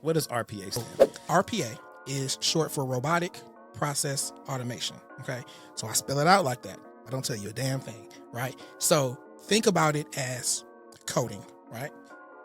What does RPA stand for? RPA is short for Robotic Process Automation, okay? So I spell it out like that. I don't tell you a damn thing, right? So think about it as coding, right?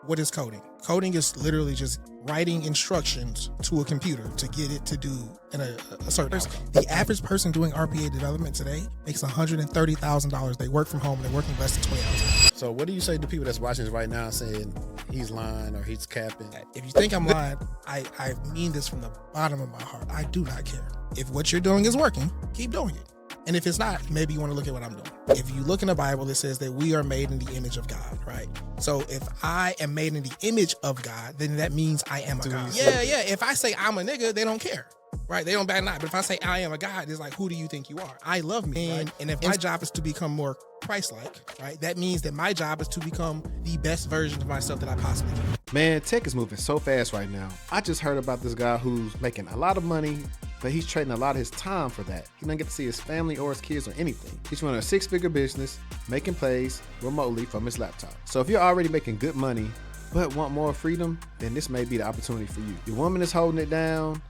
What is coding? Coding is literally just writing instructions to a computer to get it to do a certain outcome. The average person doing RPA development today makes $130,000. They work from home and they're working less than 20 hours. So what do you say to people that's watching this right now saying he's lying or he's capping? If you think I'm lying, I mean this from the bottom of my heart. I do not care. If what you're doing is working, keep doing it. And if it's not, maybe you want to look at what I'm doing. If you look in the Bible, it says that we are made in the image of God, right? So if I am made in the image of God, then that means I am a God. Yeah. If I say I'm a nigga, they don't care, right? They don't bat an eye. But if I say I am a God, it's like, who do you think you are? I love me. Right? And if my job is to become more Christ-like, right? That means that my job is to become the best version of myself that I possibly can. Man, tech is moving so fast right now. I just heard about this guy who's making a lot of money, but he's trading a lot of his time for that. He doesn't get to see his family or his kids or anything. He's running a 6-figure business, making plays remotely from his laptop. So if you're already making good money, but want more freedom, then this may be the opportunity for you. Your woman is holding it down,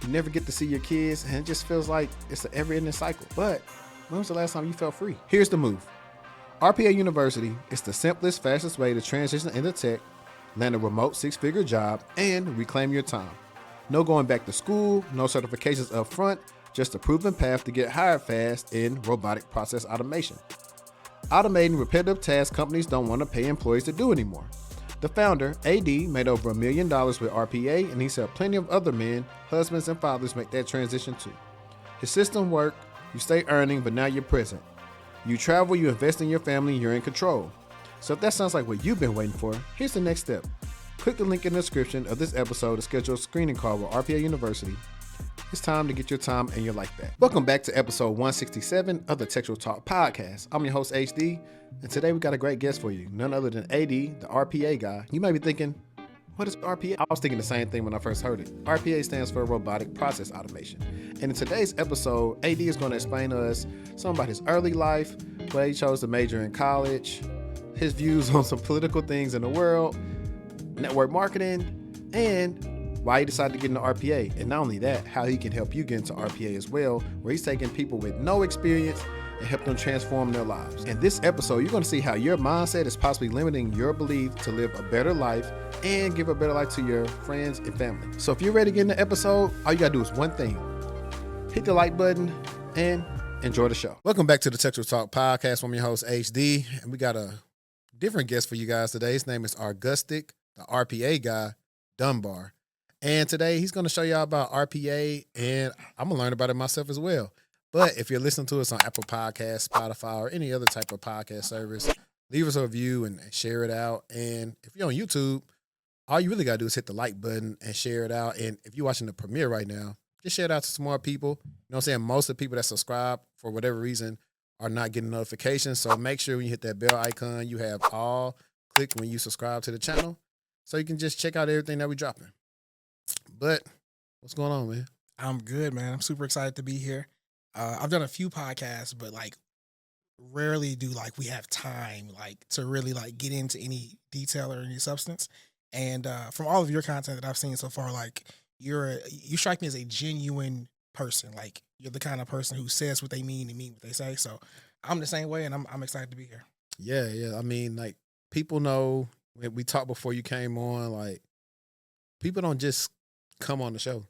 you never get to see your kids, and it just feels like it's an ever-ending cycle. But when was the last time you felt free? Here's the move. RPA University is the simplest, fastest way to transition into tech, land a remote 6-figure job, and reclaim your time. No going back to school, no certifications up front, just a proven path to get hired fast in robotic process automation. Automating repetitive tasks companies don't want to pay employees to do anymore. The founder, AD, made over $1 million with RPA, and he's helped plenty of other men, husbands, and fathers make that transition too. His system worked, you stay earning, but now you're present. You travel, you invest in your family, you're in control. So if that sounds like what you've been waiting for, here's the next step. Click the link in the description of this episode to schedule a screening call with RPA University. It's time to get your time and your life back. Welcome back to episode 167 of the TechTual Talk podcast. I'm your host, HD, and today we got a great guest for you. None other than AD, the RPA guy. You might be thinking, what is RPA? I was thinking the same thing when I first heard it. RPA stands for Robotic Process Automation. And in today's episode, AD is going to explain to us something about his early life, where he chose to major in college, his views on some political things in the world, network marketing, and why he decided to get into RPA. And not only that, how he can help you get into RPA as well, where he's taking people with no experience and help them transform their lives. In this episode, you're going to see how your mindset is possibly limiting your belief to live a better life and give a better life to your friends and family. So if you're ready to get in the episode, all you got to do is one thing. Hit the like button and enjoy the show. Welcome back to the TechTual Talk podcast. I'm your host, HD, and we got a different guest for you guys today. His name is Argustic, the RPA guy, Dunbar. And today he's going to show y'all about RPA, and I'm going to learn about it myself as well. But if you're listening to us on Apple Podcasts, Spotify, or any other type of podcast service, leave us a review and share it out. And if you're on YouTube, all you really got to do is hit the like button and share it out. And if you're watching the premiere right now, just share it out to some more people. You know what I'm saying? Most of the people that subscribe, for whatever reason, are not getting notifications. So make sure when you hit that bell icon, you have all clicked when you subscribe to the channel, so you can just check out everything that we're dropping. But what's going on, man? I'm good, man. I'm super excited to be here. I've done a few podcasts, but like rarely do like we have time like to really like get into any detail or any substance. And from all of your content that I've seen so far, like you strike me as a genuine person. Like you're the kind of person who says what they mean and mean what they say. So I'm the same way, and I'm excited to be here. Yeah. I mean, like people know we talked before you came on. Like people don't just come on the show.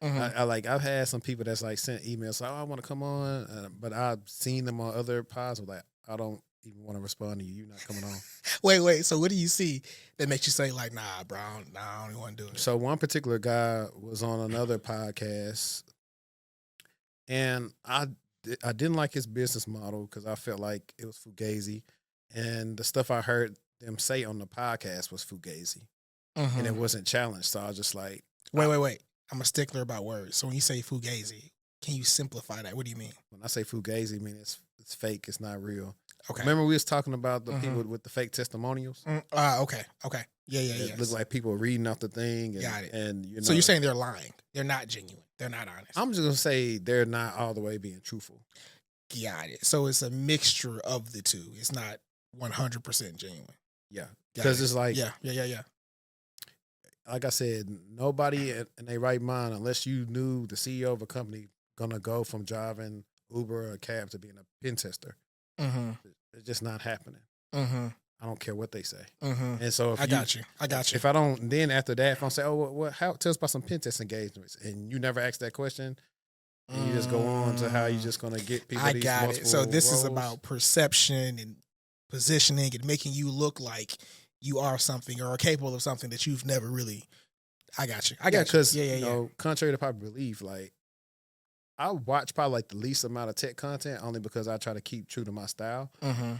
Mm-hmm. I've had some people that's like sent emails, like, oh, I want to come on, but I've seen them on other pods. I'm like, I don't even want to respond to you. You're not coming on. Wait. So what do you see that makes you say like, nah, bro, I don't even want to do it? So one particular guy was on another podcast, and I didn't like his business model because I felt like it was fugazi, and the stuff I heard them say on the podcast was fugazi, and it wasn't challenged. So I was just like, wait. I'm a stickler about words. So when you say fugazi, can you simplify that? What do you mean? When I say fugazi, I mean it's fake. It's not real. Okay. Remember we was talking about the people with the fake testimonials? Okay. Yeah. It looked like people reading off the thing. And, got it. And so you're saying they're lying? They're not genuine. They're not honest. I'm just gonna say they're not all the way being truthful. Got it. So it's a mixture of the two. It's not 100% genuine. Yeah, because it's like yeah. like I said, nobody in their right mind, unless you knew the CEO of a company, gonna go from driving Uber or a cab to being a pen tester. Mm-hmm. It's just not happening. Mm-hmm. I don't care what they say. Mm-hmm. And so if I got you. If I don't, then after that, if I say, oh, how tell us about some pen test engagements, and you never ask that question, and you just go on to how you're just gonna get people. I these got multiple it. So this roles. is about perception and positioning and making you look like you are something or are capable of something that you've never really. I got you. Because you know, contrary to popular belief, like I watch probably like the least amount of tech content only because I try to keep true to my style. Mm-hmm.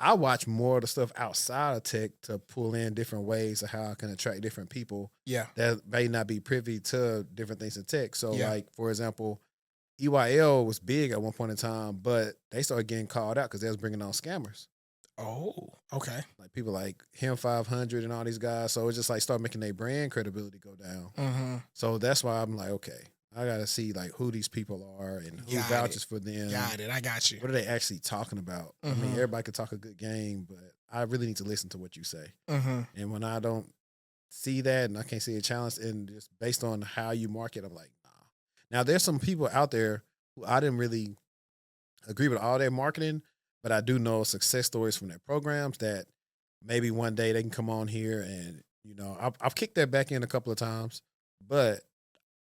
I watch more of the stuff outside of tech to pull in different ways of how I can attract different people. Yeah. That may not be privy to different things in tech. So, Yeah. like for example, EYL was big at one point in time, but they started getting called out because they was bringing on scammers. Oh, okay. Like people like Him 500 and all these guys. So it just like start making their brand credibility go down. Mm-hmm. So that's why I'm like, okay, I got to see like who these people are and who vouches for them. Got it. I got you. What are they actually talking about? I mean, everybody could talk a good game, but I really need to listen to what you say. Mm-hmm. And when I don't see that and I can't see a challenge, and just based on how you market, I'm like, nah. Now, there's some people out there who I didn't really agree with all their marketing, but I do know success stories from their programs that maybe one day they can come on here and, you know, I've kicked that back in a couple of times, but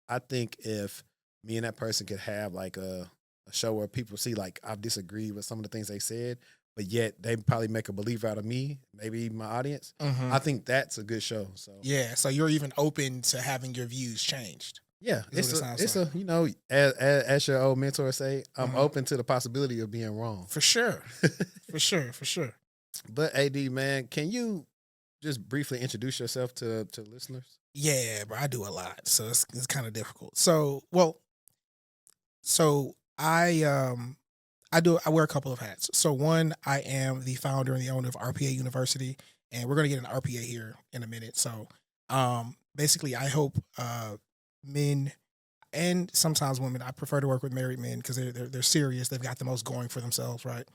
I think if me and that person could have like a show where people see like I've disagreed with some of the things they said, but yet they probably make a believer out of me, maybe my audience. Mm-hmm. I think that's a good show. So yeah, so you're even open to having your views changed. Yeah, it's a you know, as your old mentor say, I'm open to the possibility of being wrong. For sure. for sure. But AD, man, can you just briefly introduce yourself to listeners? Yeah, bro, I do a lot, so it's kind of difficult. So I wear a couple of hats. So one, I am the founder and the owner of RPA University, and we're gonna get an RPA here in a minute. So basically, I hope men and sometimes women. I prefer to work with married men because they're serious. They've got the most going for themselves, right?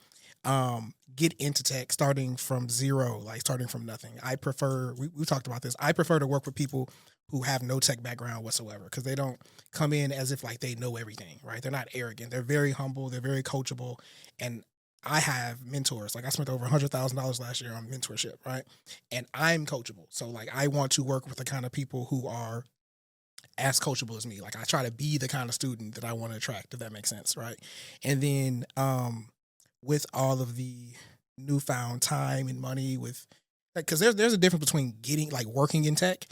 Get into tech starting from zero, like starting from nothing. I prefer, we talked about this, I prefer to work with people who have no tech background whatsoever because they don't come in as if like they know everything, right? They're not arrogant. They're very humble. They're very coachable. And I have mentors. Like I spent over $100,000 last year on mentorship, right? And I'm coachable. So like I want to work with the kind of people who are as coachable as me. Like I try to be the kind of student that I want to attract, if that makes sense, right? And then with all of the newfound time and money with, like, because there's a difference between getting, like, working in tech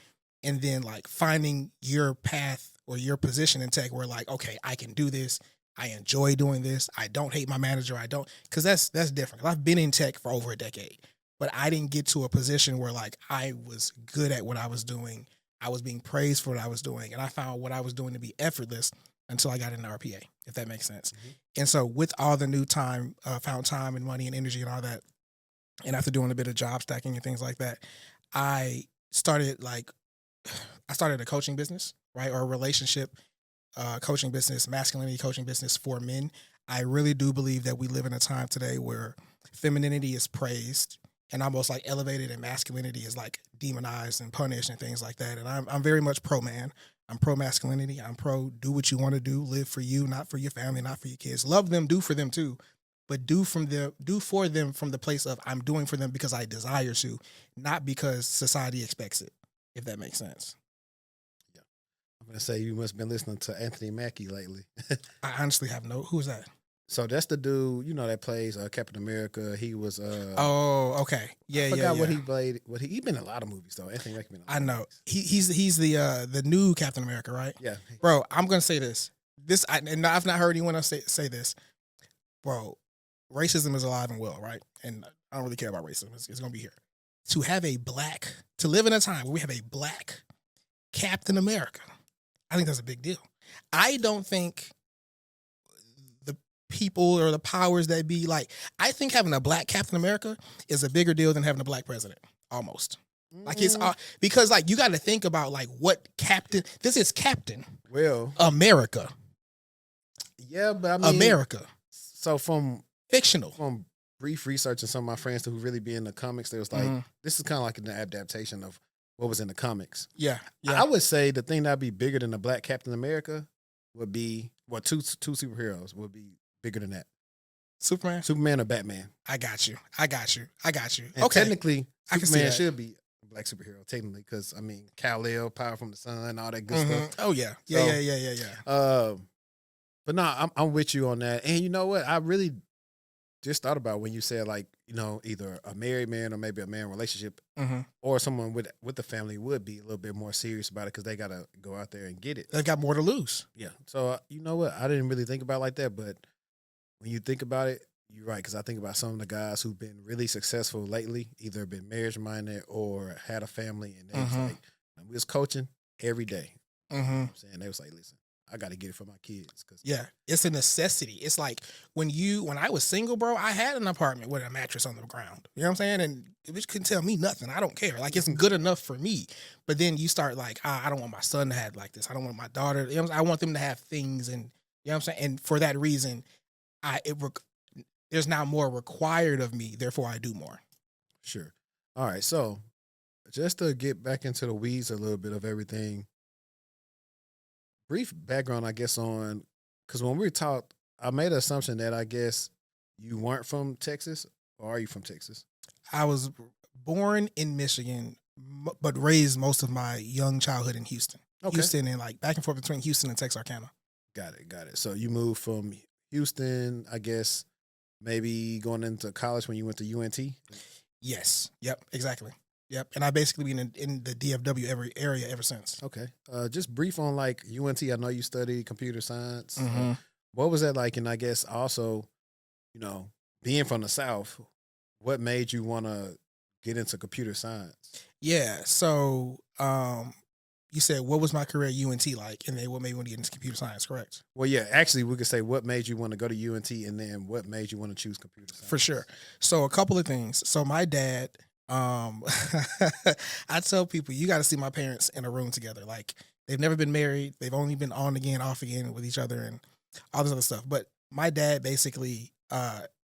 and then, like, finding your path or your position in tech where, like, okay, I can do this. I enjoy doing this. I don't hate my manager. I don't, because that's different. I've been in tech for over a decade, but I didn't get to a position where, like, I was good at what I was doing. I was being praised for what I was doing, and I found what I was doing to be effortless until I got into RPA, if that makes sense. Mm-hmm. And so with all the new time, found time and money and energy and all that, and after doing a bit of job stacking and things like that, I started a coaching business, right? Or a relationship coaching business, masculinity coaching business for men. I really do believe that we live in a time today where femininity is praised and almost like elevated, and masculinity is like demonized and punished and things like that. And I'm very much pro man. I'm pro masculinity. I'm pro do what you want to do, live for you, not for your family, not for your kids. Love them, do for them too, but do for them from the place of I'm doing for them because I desire to, not because society expects it, if that makes sense. Yeah. I'm going to say you must have been listening to Anthony Mackie lately. I honestly have who's that? So that's the dude, you know, that plays Captain America. He was oh, okay. Yeah, I forgot what he played. He been in a lot of movies though. Anthony Mackie been in a lot of movies. He's the new Captain America, right? Yeah. Bro, I'm gonna say this. And I've not heard anyone else say this. Bro, racism is alive and well, right? And I don't really care about racism. It's gonna be here. To live in a time where we have a black Captain America, I think that's a big deal. I don't think people or the powers that be, like, I think having a black Captain America is a bigger deal than having a black president, almost. Like it's because like you got to think about like what this is Captain America. Yeah, but I mean America. So from brief research and some of my friends who really be in the comics, they was like, this is kind of like an adaptation of what was in the comics. Yeah. I would say the thing that'd be bigger than the Black Captain America would be, two superheroes would be bigger than that. Superman or Batman. I got you. And okay. technically, Superman should be a black superhero, technically, because, Kal-El, power from the sun, all that good stuff. Oh, yeah. Yeah. But no, I'm with you on that. And you know what? I really just thought about when you said, like, either a married man or maybe a man relationship or someone with the family would be a little bit more serious about it because they got to go out there and get it. They got more to lose. Yeah. So, you know what? I didn't really think about it like that, but when you think about it, you're right, because I think about some of the guys who've been really successful lately, either been marriage-minded or had a family, and they was like, we was coaching every day. You know what I'm saying? They was like, listen, I got to get it for my kids. Yeah, it's a necessity. It's like when I was single, bro, I had an apartment with a mattress on the ground. You know what I'm saying? And a bitch couldn't tell me nothing. I don't care. Like, it's good enough for me. But then you start like, I don't want my son to have like this. I don't want my daughter. You know what I'm saying? I want them to have things, and you know what I'm saying? And for that reason, there's now more required of me, therefore I do more. Sure. All right, so just to get back into the weeds a little bit of everything, brief background, I guess, on, because when we talked, I made an assumption that I guess you weren't from Texas, or are you from Texas? I was born in Michigan, but raised most of my young childhood in Houston. Okay. Houston, and like back and forth between Houston and Texarkana. Got it. So you moved from Houston, I guess, maybe going into college when you went to UNT? Yes. Yep. Exactly. Yep. And I've basically been in the DFW area ever since. Okay. Just brief on like UNT. I know you studied computer science. What was that like? And I guess also, being from the South, what made you want to get into computer science? Yeah. So, you said, what was my career at UNT like? And then what made me want to get into computer science, correct? Well, yeah, actually, we could say what made you want to go to UNT and then what made you want to choose computer science. For sure. So a couple of things. So my dad, I tell people, you got to see my parents in a room together. Like, they've never been married. They've only been on again, off again with each other and all this other stuff. But my dad basically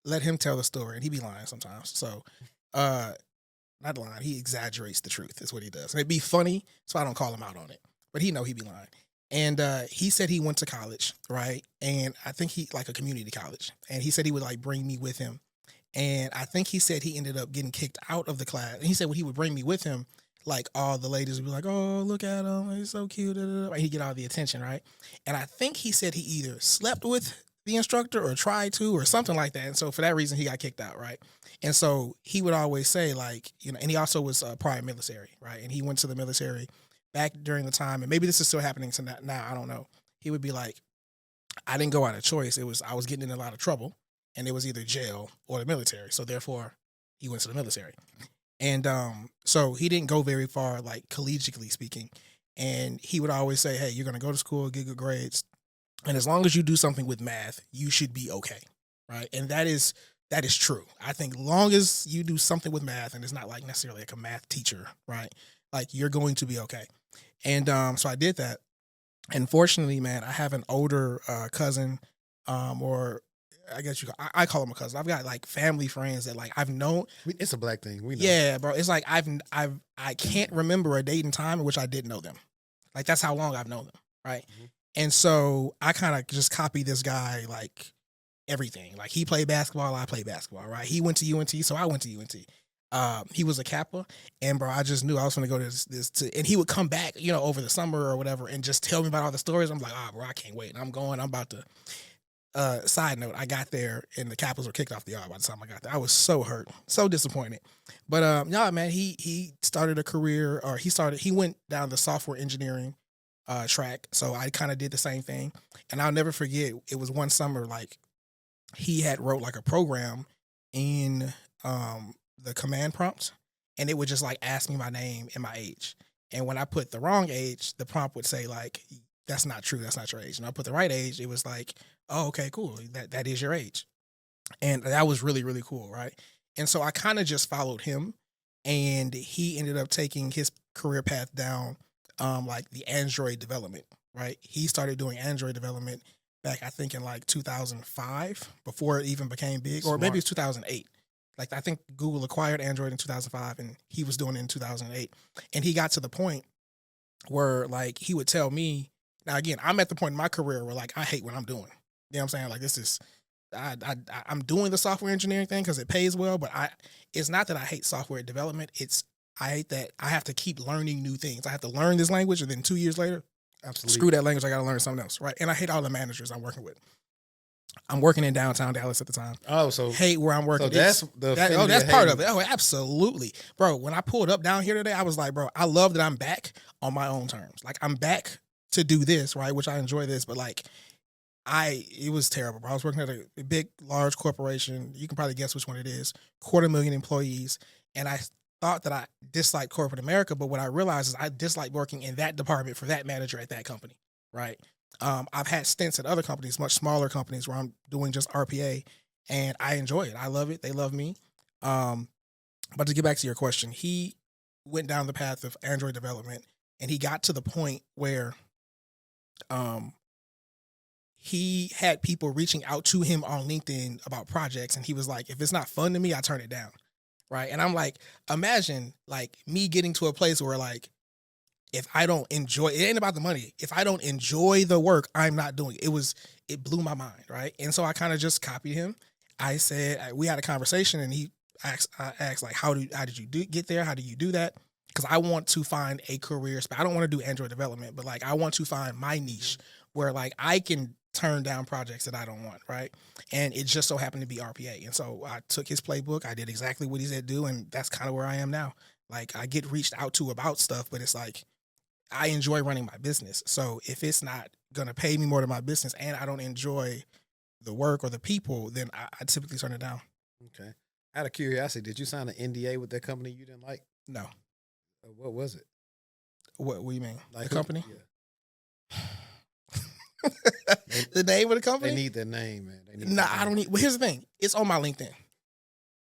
let him tell the story, and he be lying sometimes. So not lying, he exaggerates the truth is what he does. And it'd be funny, so I don't call him out on it. But he know he be lying. And he said he went to college, right? And I think he, like a community college. And he said he would like bring me with him. And I think he said he ended up getting kicked out of the class. And he said when he would bring me with him, like all the ladies would be like, oh, look at him, he's so cute. And he'd get all the attention, right? And I think he said he either slept with the instructor or tried to or something like that. And so for that reason, he got kicked out, right? And so he would always say, like, and he also was prior military, right? And he went to the military back during the time, and maybe this is still happening to now, I don't know. He would be like, I didn't go out of choice. I was getting in a lot of trouble, and it was either jail or the military. So therefore, he went to the military. And so he didn't go very far, like collegiately speaking. And he would always say, hey, you're going to go to school, get good grades. And as long as you do something with math, you should be okay, right? And that is true. I think long as you do something with math, and it's not like necessarily like a math teacher, right? Like you're going to be okay. And so I did that. And fortunately, man, I have an older cousin, or I guess I call him a cousin. I've got like family friends that like I've known. It's a black thing. We know. Yeah, bro. It's like I can't remember a date and time in which I didn't know them. Like that's how long I've known them, right? Mm-hmm. And so I kind of just copied this guy, like everything. Like he played basketball, I played basketball, right? He went to UNT, so I went to UNT. He was a Kappa, and bro, I just knew I was going to go to and he would come back, over the summer or whatever, and just tell me about all the stories. I'm like, bro, I can't wait. And I'm about to. Side note, I got there and the Kappas were kicked off the yard by the time I got there. I was so hurt, so disappointed. But man, he started a career, or he went down the software engineering track. So I kind of did the same thing. And I'll never forget, it was one summer, like he had wrote like a program in the command prompts, and it would just like ask me my name and my age. And when I put the wrong age, the prompt would say like, that's not true, that's not your age. And I put the right age, it was like, oh, okay, cool, that is your age. And that was really, really cool, right? And so I kind of just followed him, and he ended up taking his career path down like the Android development, right? He started doing Android development back, I think, in like 2005, before it even became big. Smart. Or maybe it's 2008. Like, I think Google acquired Android in 2005 and he was doing it in 2008. And he got to the point where like he would tell me, now again, I'm at the point in my career where like I hate what I'm doing. You know what I'm saying? Like this is, I'm doing the software engineering thing because it pays well, but it's not that I hate software development. I hate that I have to keep learning new things. I have to learn this language and then 2 years later, Absolutely. screw that language. I got to learn something else, right? And I hate all the managers I'm working with. I'm working in downtown Dallas at the time. Oh, so hate where I'm working. So that's that's part of it. Oh, absolutely, bro. When I pulled up down here today, I was like, bro, I love that I'm back on my own terms. Like I'm back to do this, right? Which I enjoy this, but like it was terrible, bro. I was working at a big, large corporation. You can probably guess which one it is. 250,000 employees, and I thought that I disliked corporate America, but what I realized is I disliked working in that department for that manager at that company, right? I've had stints at other companies, much smaller companies, where I'm doing just RPA, and I enjoy it. I love it. They love me. But to get back to your question, he went down the path of Android development, and he got to the point where he had people reaching out to him on LinkedIn about projects, and he was like, if it's not fun to me, I turn it down, right? And I'm like, imagine like me getting to a place where like, if I don't enjoy, it ain't about the money. If I don't enjoy the work, I'm not doing it. It blew my mind, right? And so I kind of just copied him. I said, we had a conversation, and I asked like, how did you get there? How do you do that? Because I want to find a career spot. I don't want to do Android development, but like I want to find my niche where like I can turn down projects that I don't want, right? And it just so happened to be RPA. And so I took his playbook. I did exactly what he said do, and that's kind of where I am now. Like I get reached out to about stuff, but it's like, I enjoy running my business. So if it's not going to pay me more than my business and I don't enjoy the work or the people, then I typically turn it down. Okay. Out of curiosity, did you sign an NDA with that company you didn't like? No. What was it? What do you mean? Like the company? Yeah. The name of the company? They need their name, man. Nah, I don't need. Well, here's the thing. It's on my LinkedIn.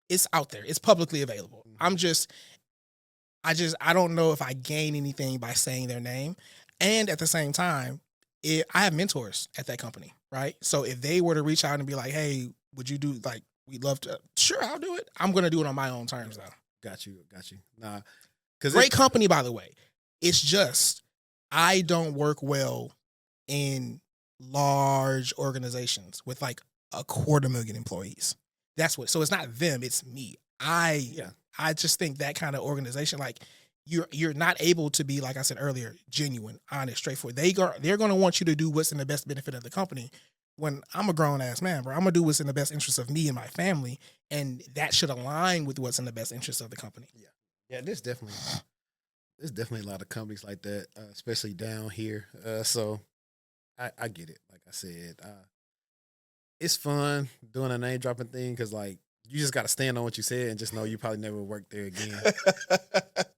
It's out there. It's publicly available. Mm-hmm. I don't know if I gain anything by saying their name. And at the same time, I have mentors at that company, right? So if they were to reach out and be like, hey, would you do, like, we'd love to, sure, I'll do it. I'm going to do it on my own terms, though. Got you. Nah. Great company, by the way. It's just, I don't work well in large organizations with like 250,000 employees. That's what, so it's not them, it's me. I just think that kind of organization, like you're not able to be, like I said earlier, genuine, honest, straightforward. They're going to want you to do what's in the best benefit of the company. When I'm a grown ass man, bro, I'm gonna do what's in the best interest of me and my family, and that should align with what's in the best interest of the company. Yeah. There's definitely a lot of companies like that, especially down here. So I get it. Like I said, it's fun doing a name dropping thing because like, you just got to stand on what you said and just know you probably never work there again.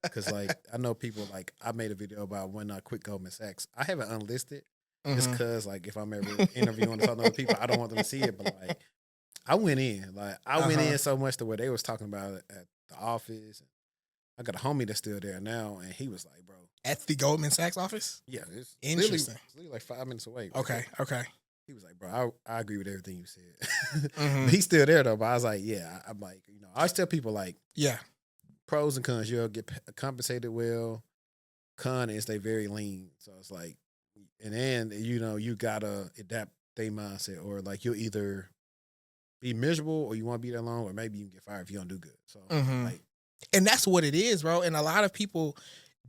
Because, like, I know people, like, I made a video about when I quit Goldman Sachs. I haven't unlisted just because, like, if I'm ever interviewing some other people, I don't want them to see it. But, like, I went in. Like, I went in so much to where they was talking about it at the office. I got a homie that's still there now, and he was like, bro. At the Goldman Sachs office? Yeah. It's interesting. Literally like 5 minutes away. Okay. He was like, bro, I agree with everything you said. He's still there, though. But I was like, yeah. I'm like, I always tell people, like, yeah, pros and cons. You'll get compensated well. Con is they very lean. So it's like, and then, you got to adapt their mindset. Or, like, you'll either be miserable or you want to be there long, or maybe you can get fired if you don't do good. So, like. And that's what it is, bro. And a lot of people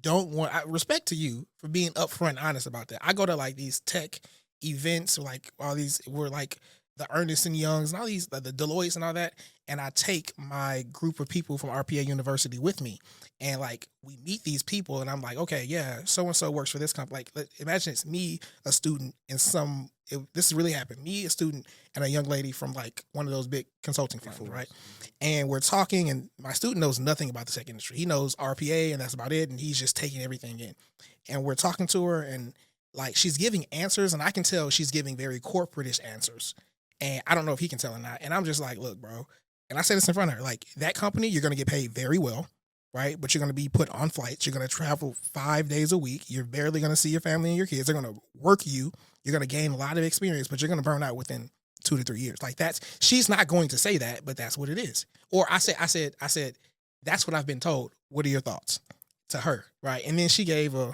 don't want, respect to you for being upfront and honest about that. I go to, like, these tech events, like all these, were like the Ernst & Youngs and all these, the Deloittes and all that, and I take my group of people from RPA University with me, and like we meet these people, and I'm like, okay, yeah, so and so works for this company. Like, imagine it's me, a student, and this really happened. Me, a student, and a young lady from like one of those big consulting firms, right? And we're talking, and my student knows nothing about the tech industry. He knows RPA, and that's about it, and he's just taking everything in. And we're talking to her, and like she's giving answers, and I can tell she's giving very corporate-ish answers. And I don't know if he can tell or not. And I'm just like, look, bro. And I say this in front of her, like, that company, you're going to get paid very well, right? But you're going to be put on flights. You're going to travel 5 days a week. You're barely going to see your family and your kids. They're going to work you. You're going to gain a lot of experience, but you're going to burn out within 2 to 3 years. Like she's not going to say that, but that's what it is. Or I said, that's what I've been told. What are your thoughts to her? Right. And then she gave a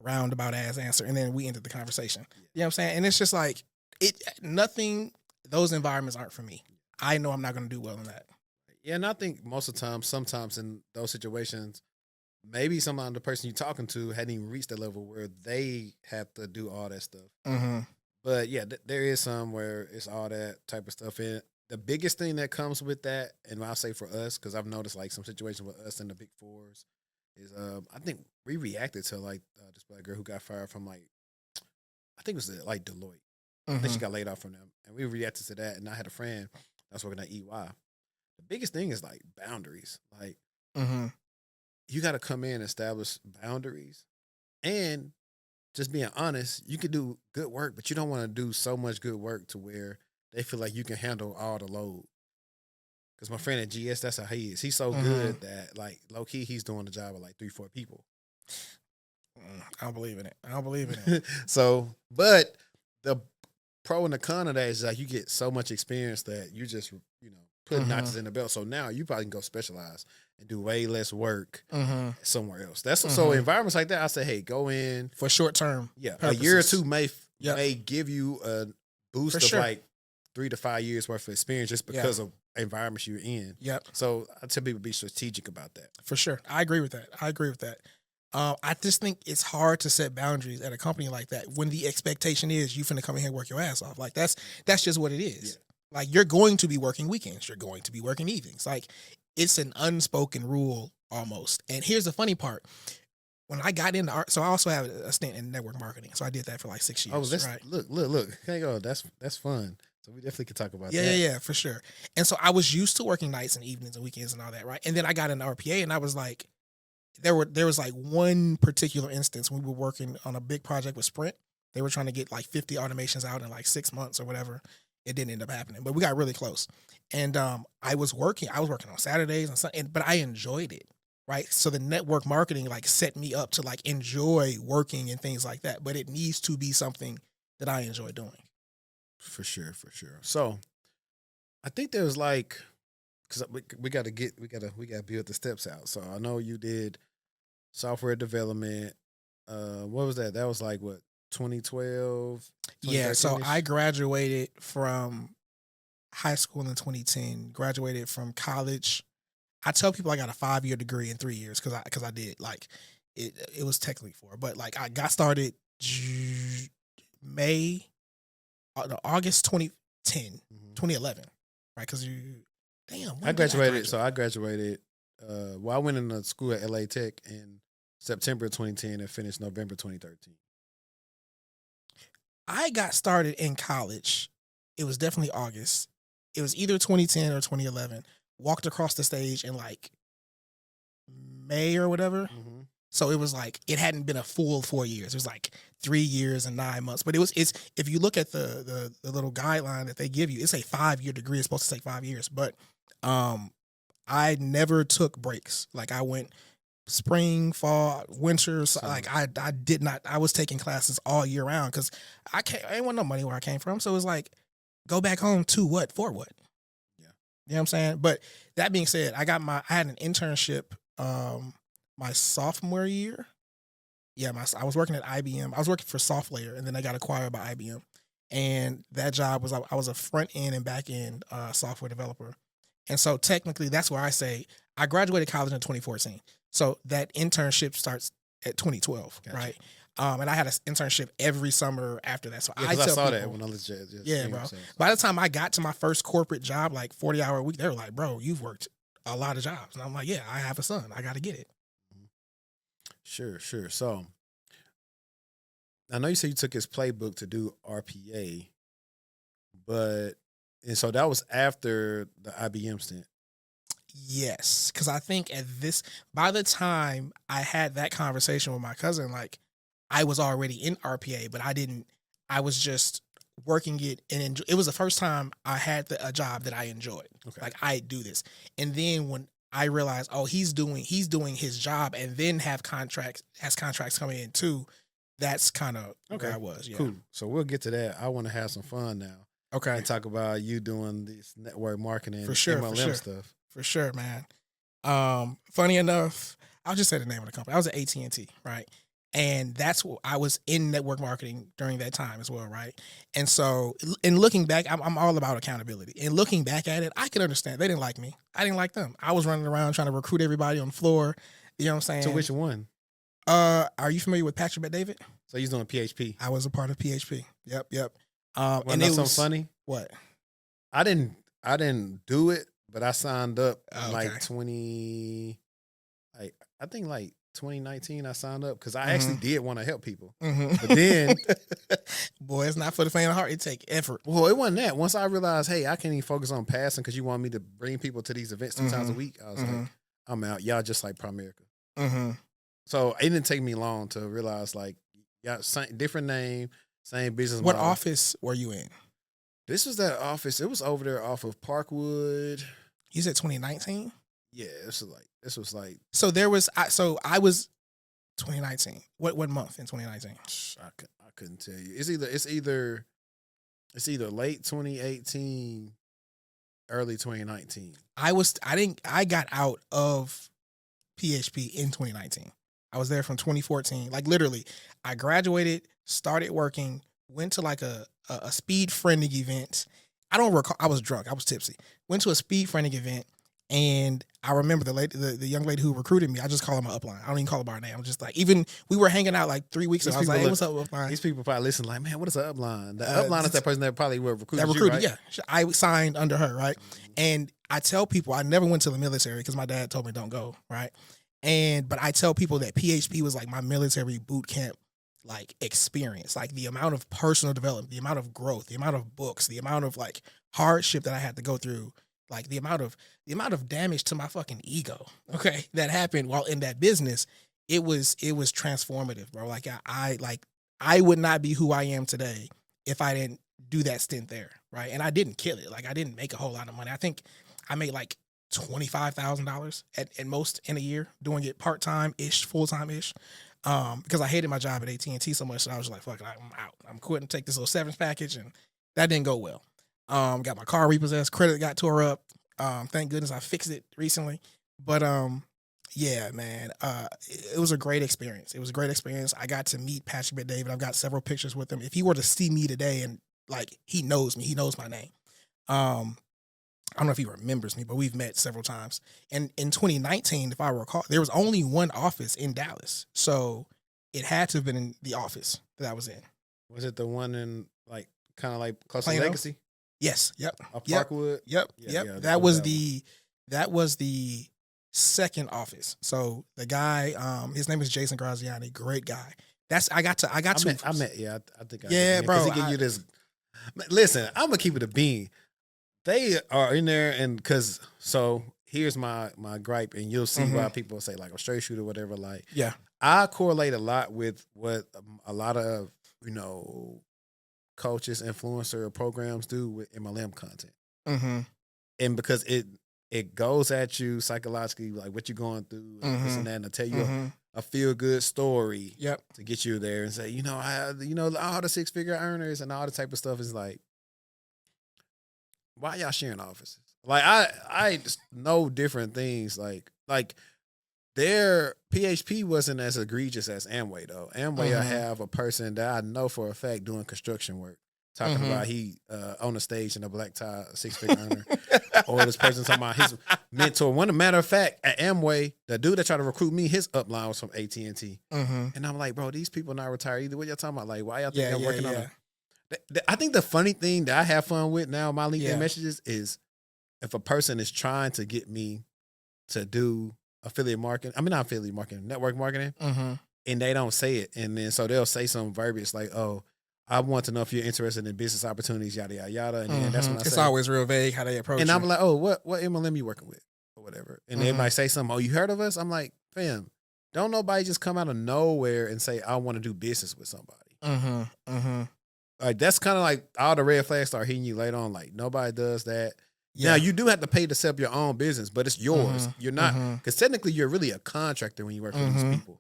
roundabout ass answer. And then we ended the conversation. You know what I'm saying? And it's just like those environments aren't for me. I know I'm not going to do well in that. Yeah. And I think most of the time, sometimes in those situations, maybe the person you're talking to hadn't even reached the level where they have to do all that stuff. Mm-hmm. But yeah, there is some where it's all that type of stuff. And the biggest thing that comes with that, and I'll say for us, because I've noticed like some situations with us in the Big Fours, is I think we reacted to like this black girl who got fired from like, I think it was like Deloitte. I think she got laid off from them. And we reacted to that. And I had a friend that's working at EY. The biggest thing is like boundaries. Like, you got to come in and establish boundaries. And just being honest, you can do good work, but you don't want to do so much good work to where they feel like you can handle all the load. Because my friend at GS, that's how he is. He's so good that, like, low-key, he's doing the job of, like, 3-4 people. I don't believe in it. So, but the pro and the con of that is, like, you get so much experience that you just, put notches in the belt. So now you probably can go specialize and do way less work somewhere else. So environments like that, I say, hey, go in for short term. Yeah, purposes. A year or two may give you a boost of like 3 to 5 years worth of experience just because of environments you're in. Yep. So I tell people be strategic about that. For sure, I agree with that. I just think it's hard to set boundaries at a company like that when the expectation is you finna come in here and work your ass off. Like that's just what it is. Yeah. Like, you're going to be working weekends. You're going to be working evenings. Like, it's an unspoken rule almost. And here's the funny part. When I got into art, so I also have a stint in network marketing. So I did that for like 6 years. Oh, right? Look. Hang on. That's fun. So we definitely could talk about that. Yeah, for sure. And so I was used to working nights and evenings and weekends and all that, right? And then I got into RPA and I was like, there was like one particular instance when we were working on a big project with Sprint. They were trying to get like 50 automations out in like 6 months or whatever. It didn't end up happening, but we got really close. And I was working on Saturdays and Sunday, but I enjoyed it, right? So the network marketing like set me up to like enjoy working and things like that, but it needs to be something that I enjoy doing. For sure. So I think there's like, because we got to build the steps out. So I know you did software development. What was that? That was like what? 2012. Yeah, so I graduated from high school in 2010, graduated from college. I tell people I got a 5-year degree in 3 years because I did. Like, it was technically 4, but like I got started August 2010, 2011, right? Because I graduated. So I graduated. I went into school at LA Tech in September 2010 and finished November 2013. I got started in college. It was definitely August. It was either 2010 or 2011. Walked across the stage in like May or whatever. So it was like, it hadn't been a full 4 years. It was like 3 years and 9 months. But it's if you look at the little guideline that they give you, it's a 5-year degree. It's supposed to take 5 years. But I never took breaks. Like, I went spring, fall, winter. So like I did not. I was taking classes all year round because I ain't want no money where I came from. So it was like, go back home to what for what? Yeah, you know what I'm saying. But that being said, I had an internship my sophomore year. Yeah, I was working at IBM. I was working for SoftLayer, and then I got acquired by IBM. And that job was I was a front end and back end software developer. And so technically, that's where I say I graduated college in 2014. So that internship starts at 2012, gotcha. Right? And I had an internship every summer after that. So I saw people, that when I was bro. By the time I got to my first corporate job, like 40-hour a week, they were like, "Bro, you've worked a lot of jobs." And I'm like, "Yeah, I have a son. I got to get it." Sure. So I know you said you took his playbook to do RPA, and so that was after the IBM stint. Yes, because I think by the time I had that conversation with my cousin, like, I was already in RPA, but I was just working it, and it was the first time I had a job that I enjoyed. Okay. Like, I do this. And then when I realized, oh, he's doing his job and then has contracts coming in too, that's kind of where I was. Yeah. Cool. So we'll get to that. I want to have some fun now. Okay. and talk about you doing this network marketing For sure, MLM stuff. For sure, man. Funny enough, I'll just say the name of the company. I was at AT&T, right? And that's what I was in network marketing during that time as well, right? And so, in looking back, I'm all about accountability. And looking back at it, I could understand. They didn't like me. I didn't like them. I was running around trying to recruit everybody on the floor. You know what I'm saying? So which one? Are you familiar with Patrick Bet-David? So you're doing PHP. I was a part of PHP. Yep. And it was funny. What? I didn't do it, but I signed up Okay. like I think like 2019 I signed up because I actually did want to help people. But then boy, it's not for the faint of heart. It take effort. Well, it wasn't that. Once I realized, hey, I can't even focus on passing because you want me to bring people to these events 2 times a week. I was like, I'm out. Y'all just like Primerica. So it didn't take me long to realize, like, yeah, different name, same business What model. office were you in? This was that office. It was over there off of Parkwood. You said 2019? Yeah, this was like. So there was. I was 2019. What month in 2019? I couldn't tell you. It's either late 2018, early 2019. I got out of PHP in 2019. I was there from 2014. Like literally, I graduated, started working, went to like a speed friending event. I don't recall. I was drunk. I was tipsy. Went to a speed friending event, and I remember the young lady who recruited me. I just call her my upline. I don't even call her by her name. I'm just like, even we were hanging out like 3 weeks ago. I was like, hey, what's up, upline? These people probably listen like, man, what is an upline? The upline is that person that probably will recruit that recruited, you, right? Yeah. I signed under her, right? And I tell people I never went to the military because my dad told me don't go, right? But I tell people that PHP was like my military boot camp like experience, like the amount of personal development, the amount of growth, the amount of books, the amount of like hardship that I had to go through, like the amount of damage to my fucking ego, okay, that happened while in that business. It was transformative, bro. Like I would not be who I am today if I didn't do that stint there, right? And I didn't kill it. Like I didn't make a whole lot of money. I think I made like $25,000 at most in a year doing it part-time-ish, full-time-ish. Because I hated my job at AT&T so much that I was like, fuck it, I'm out. I'm quitting, take this little severance package, and that didn't go well. Got my car repossessed, credit got tore up. Thank goodness I fixed it recently. But yeah, man, it was a great experience. It was a great experience. I got to meet Patrick Bet-David. I've got several pictures with him. If he were to see me today, and like he knows me, he knows my name. I don't know if he remembers me, but we've met several times. And in 2019, if I recall, there was only one office in Dallas. So it had to have been in the office that I was in. Was it the one in like kind of like close Plano? to Legacy? Yes. Yep. Parkwood? Yep. Yeah, that was the second office. So the guy, his name is Jason Graziani, great guy. I met, I think I yeah, did. bro. He give you this. Listen, I'm gonna keep it a bean. They are in there, and so here's my gripe, and you'll see why people say like a straight shooter, whatever. Like, yeah, I correlate a lot with what a lot of coaches, influencer programs do with MLM content, and because it goes at you psychologically, like what you're going through, and this and that, and to tell you a feel good story, to get you there, and say, all the 6-figure earners and all the type of stuff is like. Why y'all sharing offices? Like I just know different things. Like their PHP wasn't as egregious as Amway though. Amway I have a person that I know for a fact doing construction work. Talking about he on the stage in a black tie, 6-figure earner. Or this person talking about his mentor. One matter of fact, at Amway, the dude that tried to recruit me, his upline was from AT&T. And I'm like, bro, these people not retired either. What y'all talking about? Like, why y'all think I'm working on it? I think the funny thing that I have fun with now, my LinkedIn messages, is if a person is trying to get me to do affiliate marketing, not affiliate marketing, network marketing, and they don't say it. And then so they'll say some verbiage like, oh, I want to know if you're interested in business opportunities, yada, yada, yada. And then that's when I say. It's always real vague how they approach and you. I'm like, oh, what MLM you working with or whatever. And everybody say something, oh, you heard of us? I'm like, fam, don't nobody just come out of nowhere and say, I want to do business with somebody. Like that's kind of like all the red flags start hitting you later on. Like nobody does that. Yeah. Now you do have to pay to set up your own business, but it's yours. You're not because technically you're really a contractor when you work for these people.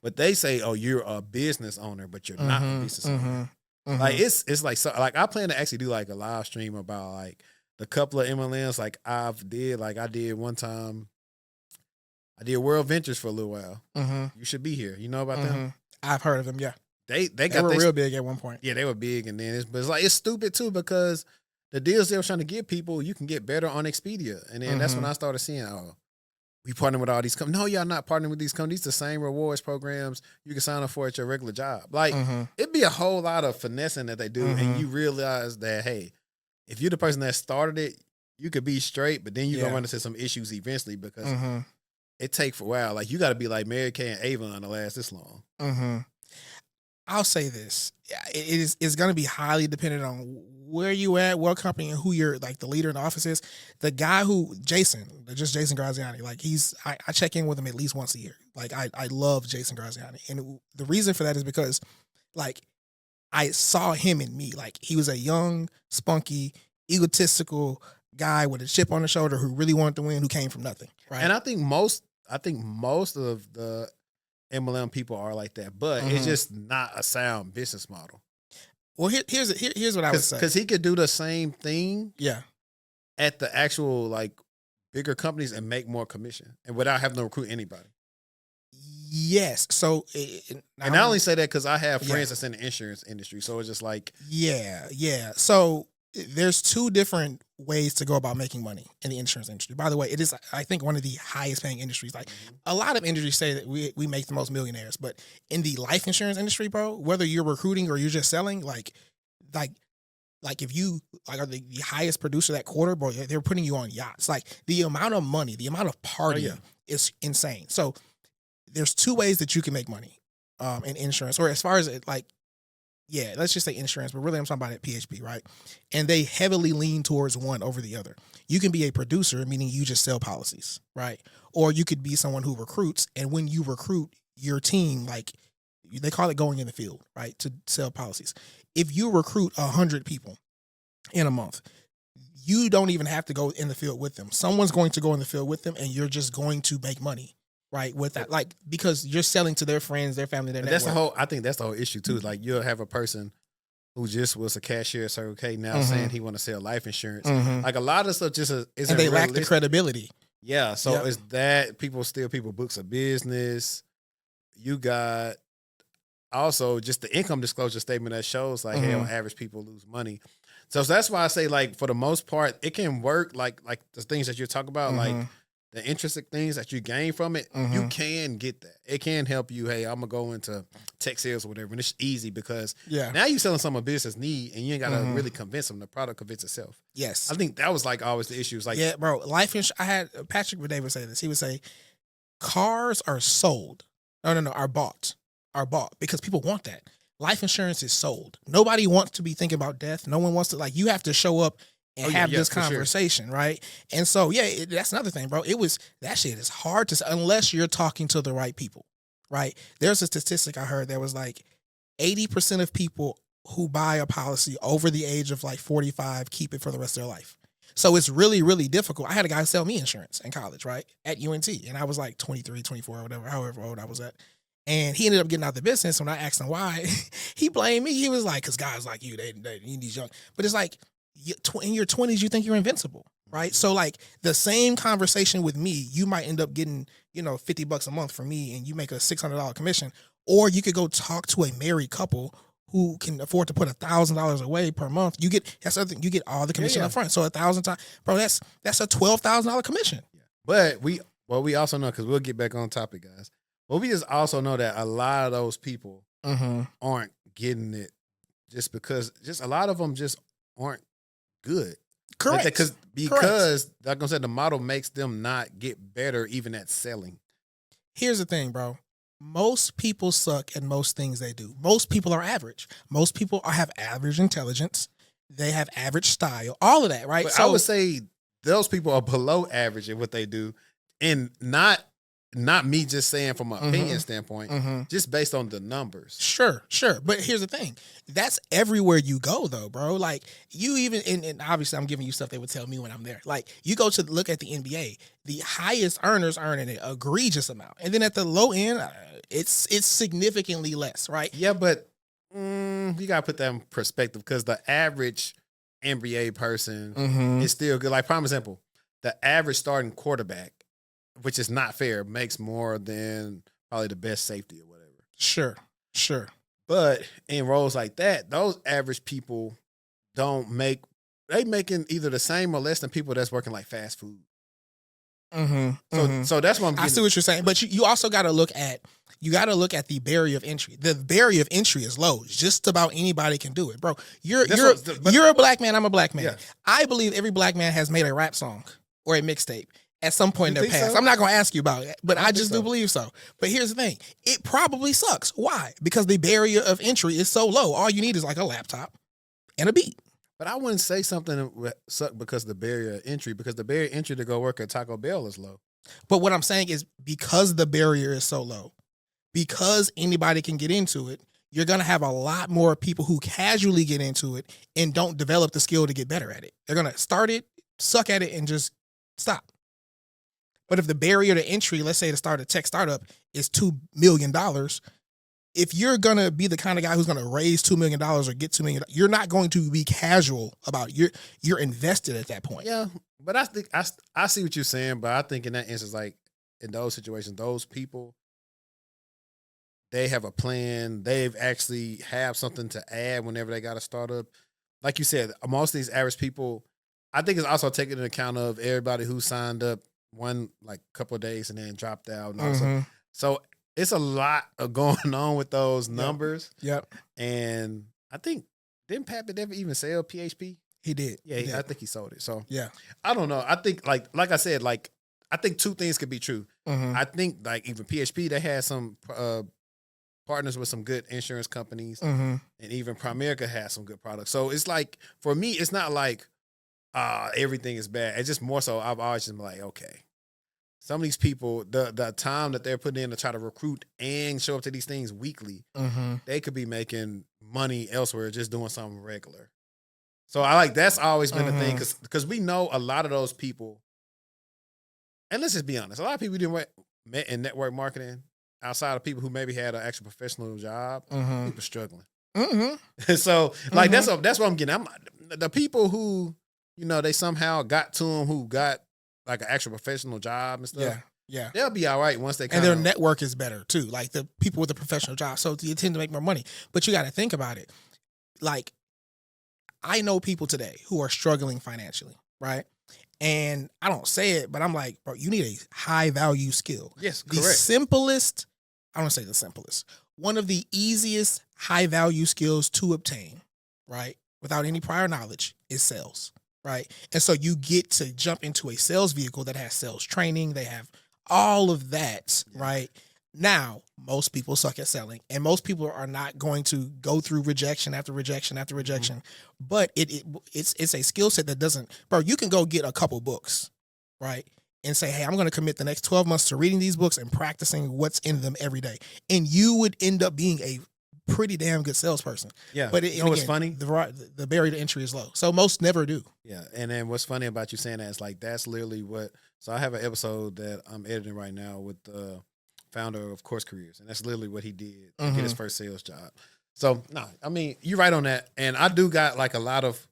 But they say, "Oh, you're a business owner, but you're not a business owner." Like it's like so like I plan to actually do like a live stream about like the couple of MLMs like I did one time. I did World Ventures for a little while. You should be here. You know about them? I've heard of them. Yeah, they were real big at one point. Yeah, they were big, and then but it's like it's stupid too because the deals they were trying to give people, you can get better on Expedia, and then that's when I started seeing, oh, we partner with all these companies. No, y'all not partnering with these companies. These the same rewards programs you can sign up for at your regular job. Like it'd be a whole lot of finessing that they do, and you realize that hey, if you're the person that started it, you could be straight, but then you're gonna run into some issues eventually because it takes for a while. Like you got to be like Mary Kay and Avon to last this long. I'll say this: it's going to be highly dependent on where you at, what company, and who you're like the leader in the office is. The guy Jason Graziani, like I check in with him at least once a year. Like I love Jason Graziani, and the reason for that is because like I saw him in me. Like he was a young, spunky, egotistical guy with a chip on the shoulder who really wanted to win, who came from nothing. Right, and I think most of the MLM people are like that, but it's just not a sound business model. Well, here's what I would say. Because he could do the same thing Yeah. at the actual like bigger companies and make more commission and without having to recruit anybody. Yes. So, and I only say that because I have friends that's in the insurance industry. So it's just like. Yeah. So there's two different ways to go about making money in the insurance industry. By the way, it is, I think, one of the highest paying industries. Like a lot of industries say that we make the most millionaires, but in the life insurance industry, bro, whether you're recruiting or you're just selling, like if you like are the highest producer that quarter, bro, they're putting you on yachts. Like the amount of money, the amount of partying is insane. So there's two ways that you can make money in insurance, or as far as it like. Yeah, let's just say insurance, but really I'm talking about at PHP, right? And they heavily lean towards one over the other. You can be a producer, meaning you just sell policies, right? Or you could be someone who recruits, and when you recruit your team, like they call it going in the field, right, to sell policies. If you recruit 100 people in a month, you don't even have to go in the field with them. Someone's going to go in the field with them, and you're just going to make money. Right, with that, like because you're selling to their friends, their family, their network. I think that's the whole issue too. Like you'll have a person who just was a cashier, so okay, now saying he want to sell life insurance. Like a lot of stuff just isn't. And they lack the credibility. Yeah, so it's that people steal people books of business. You got also just the income disclosure statement that shows like, hey, on average people lose money. So that's why I say like for the most part it can work. Like the things that you're talking about, like. The intrinsic things that you gain from it, you can get that. It can help you. Hey, I'm gonna go into tech sales or whatever, and it's easy because now you're selling something a business need, and you ain't gotta really convince them. The product convinces itself. Yes, I think that was like always the issue. Like, yeah, bro, life insurance. I had Patrick Bede would say this. He would say, "Cars are sold. No, are bought because people want that. Life insurance is sold. Nobody wants to be thinking about death. No one wants to like. You have to show up." And have this conversation, right? And so, that's another thing, bro. That shit is hard to, unless you're talking to the right people, right? There's a statistic I heard that was like 80% of people who buy a policy over the age of like 45 keep it for the rest of their life. So it's really, really difficult. I had a guy sell me insurance in college, right? At UNT. And I was like 23, 24, or whatever, however old I was at. And he ended up getting out of the business. When I asked him why, he blamed me. He was like, because guys like you, they need these young. But it's like, in your 20s, you think you're invincible, right? So like the same conversation with me, you might end up getting, $50 a month from me and you make a $600 commission, or you could go talk to a married couple who can afford to put $1,000 away per month. That's other thing. You get all the commission up front. So 1,000 times, bro, that's a $12,000 commission. But we also know, because we'll get back on topic, guys. But we just also know that a lot of those people aren't getting it just because a lot of them just aren't good. Correct. Because like I said, the model makes them not get better even at selling. Here's the thing, bro. Most people suck at most things they do. Most people are average. Most people have average intelligence. They have average style. All of that, right? But I would say those people are below average at what they do, and not me just saying from an opinion standpoint, just based on the numbers. Sure. But here's the thing. That's everywhere you go, though, bro. Like, you even, and obviously I'm giving you stuff they would tell me when I'm there. Like, you go to look at the NBA, the highest earners earn an egregious amount. And then at the low end, it's significantly less, right? Yeah, but You gotta put that in perspective because the average NBA person Mm-hmm. is still good. Like prime example, the average starting quarterback, which is not fair, makes more than probably the best safety or whatever. Sure. But in roles like that, those average people don't make they making either the same or less than people that's working like fast food. Mm-hmm. So that's what I'm I getting. see what you're saying, but you also got to look at the barrier of entry. The barrier of entry is low. Just about anybody can do it, bro. You're a black man. I'm a black man. Yeah. I believe every black man has made a rap song or a mixtape at some point in their past. So? I'm not going to ask you about it, but I just do so. believe so. But here's the thing: it probably sucks. Why? Because the barrier of entry is so low. All you need is like a laptop and a beat. But I wouldn't say something suck because of the barrier of entry, because the barrier of entry to go work at Taco Bell is low. But what I'm saying is because the barrier is so low, because anybody can get into it, you're going to have a lot more people who casually get into it and don't develop the skill to get better at it. They're going to start it, suck at it, and just stop. But if the barrier to entry, let's say to start a tech startup, is $2 million, if you're going to be the kind of guy who's going to raise $2 million or get $2 million, you're not going to be casual about it. You're invested at that point. Yeah, but I think I see what you're saying, but I think in that instance, like in those situations, those people, they have a plan. They've actually have something to add whenever they got a startup. Like you said, most of these average people, I think it's also taking into account of everybody who signed up one like couple of days and then dropped out. And Mm-hmm. So it's a lot of going on with those numbers. Yep. And I think, didn't Pat ever even sell PHP? He did. Yeah, I think he sold it. So yeah, I don't know. I think like I said, like I think two things could be true. Mm-hmm. I think like even PHP, they had some partners with some good insurance companies, Mm-hmm. and even Primerica has some good products. So it's like for me, it's not like everything is bad. It's just more so I've always just been like, okay, some of these people, the time that they're putting in to try to recruit and show up to these things weekly, Mm-hmm. they could be making money elsewhere just doing something regular. So I like that's always been the thing because we know a lot of those people, and let's just be honest, a lot of people met in network marketing outside of people who maybe had an actual professional job, people struggling. Mm-hmm. So like that's what I'm getting. The people who they somehow got to them who got like an actual professional job and stuff. Yeah. They'll be all right once they and their network is better too. Like the people with the professional job, so you tend to make more money. But you got to think about it. Like I know people today who are struggling financially, right? And I don't say it, but I'm like, bro, you need a high value skill. Yes, The correct. simplest, I don't say the simplest, one of the easiest high value skills to obtain, right? Without any prior knowledge is sales, right? And so you get to jump into a sales vehicle that has sales training. They have all of that, right? Now, most people suck at selling, and most people are not going to go through rejection after rejection after rejection. But it's a skill set that doesn't, bro, you can go get a couple books, right? And say, hey, I'm going to commit the next 12 months to reading these books and practicing what's in them every day. And you would end up being a pretty damn good salesperson. Yeah. But what's funny? The barrier to entry is low. So most never do. Yeah. And then what's funny about you saying that is like, that's literally so I have an episode that I'm editing right now with the founder of Course Careers. And that's literally what he did to get his first sales job. So, no, I mean, you're right on that. And I do got like a lot of,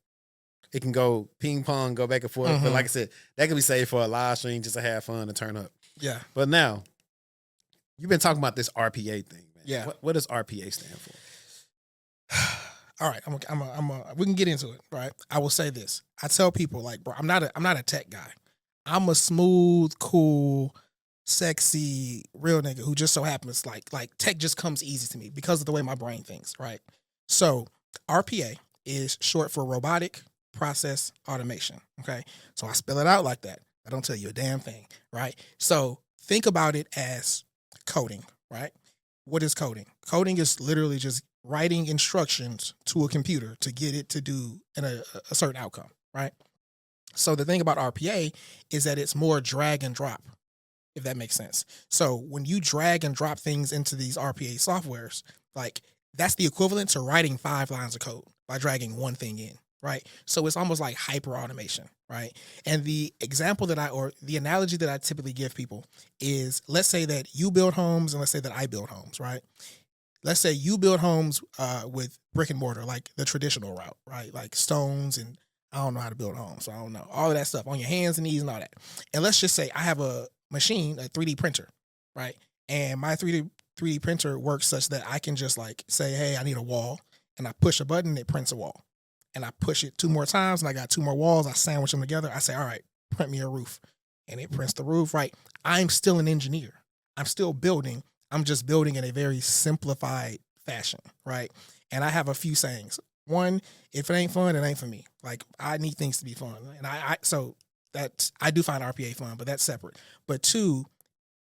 it can go ping pong, go back and forth. But like I said, that can be saved for a live stream just to have fun and turn up. Yeah. But now, you've been talking about this RPA thing, man. Yeah. What does RPA stand for? All right, we can get into it, right? I will say this. I tell people like, bro, I'm not a tech guy. I'm a smooth, cool, sexy, real nigga who just so happens like tech just comes easy to me because of the way my brain thinks, right? So RPA is short for Robotic Process Automation, okay? So I spell it out like that. I don't tell you a damn thing, right? So think about it as coding, right? What is coding? Coding is literally just writing instructions to a computer to get it to do a certain outcome, right? So the thing about RPA is that it's more drag and drop, if that makes sense. So when you drag and drop things into these RPA softwares, like that's the equivalent to writing 5 lines of code by dragging one thing in, right? So it's almost like hyper automation, right? And the example the analogy that I typically give people is, let's say that you build homes and let's say that I build homes, right? let's say you build homes with brick and mortar, like the traditional route, right? Like stones, and I don't know how to build homes, so I don't know. All of that stuff on your hands and knees and all that. And let's just say I have a machine, a 3D printer, right? And my 3D printer works such that I can just like say, hey, I need a wall, and I push a button, it prints a wall. And I push it 2 more times, and I got 2 more walls. I sandwich them together. I say, all right, print me a roof. And it prints the roof, right? I'm still an engineer. I'm still building. I'm just building in a very simplified fashion, right? And I have a few sayings. One, if it ain't fun, it ain't for me. Like, I need things to be fun. And so I do find RPA fun, but that's separate. But 2,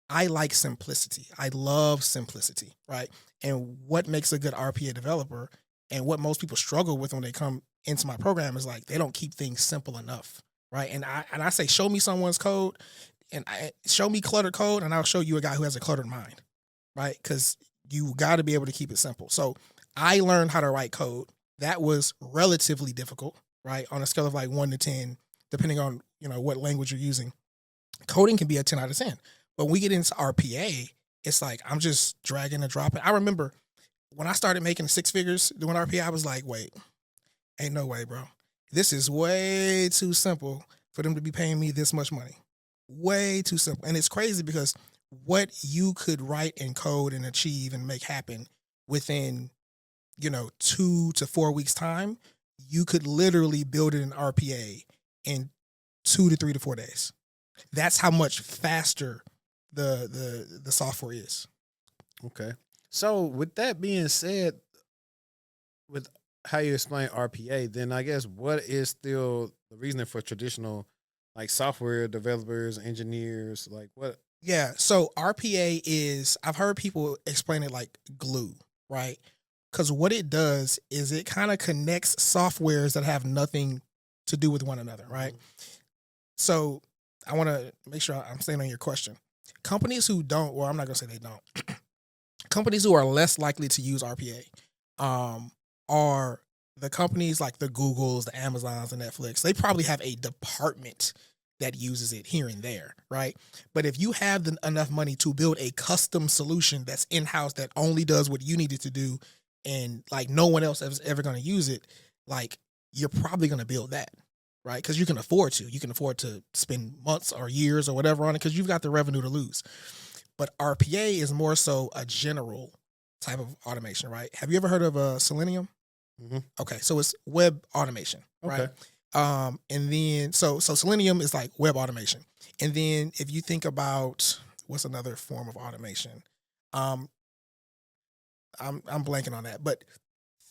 I like simplicity. I love simplicity, right? And what makes a good RPA developer, and what most people struggle with when they come into my program, is like they don't keep things simple enough, right? And I say, show me someone's code, and show me cluttered code, and I'll show you a guy who has a cluttered mind, right? Because you got to be able to keep it simple. So I learned how to write code. That was relatively difficult, right? On a scale of like 1 to 10, depending on what language you're using, coding can be a 10 out of 10. But when we get into RPA, it's like I'm just dragging and dropping. I remember when I started making 6 figures doing RPA, I was like, wait, ain't no way, bro. This is way too simple for them to be paying me this much money. Way too simple. And it's crazy because what you could write and code and achieve and make happen within, 2 to 4 weeks time, you could literally build it in RPA in 2 to 3 to 4 days. That's how much faster the software is. Okay. So with that being said, with how you explain RPA, then I guess what is still the reasoning for traditional like software developers, engineers, like what? Yeah. So RPA is, I've heard people explain it like glue, right? Because what it does is it kind of connects softwares that have nothing to do with one another, right? So I want to make sure I'm staying on your question. Companies who don't, well, I'm not going to say they don't. Companies who are less likely to use RPA are the companies like the Googles, the Amazons, the Netflix. They probably have a department that uses it here and there, right? But if you have enough money to build a custom solution that's in-house that only does what you need it to do, and like no one else is ever going to use it, like you're probably going to build that, right? Because you can afford to. You can afford to spend months or years or whatever on it because you've got the revenue to lose. But RPA is more so a general type of automation, right? Have you ever heard of Selenium? Mm-hmm. Okay, so it's web automation, right? Okay. And then so Selenium is like web automation. And then if you think about what's another form of automation, I'm blanking on that, but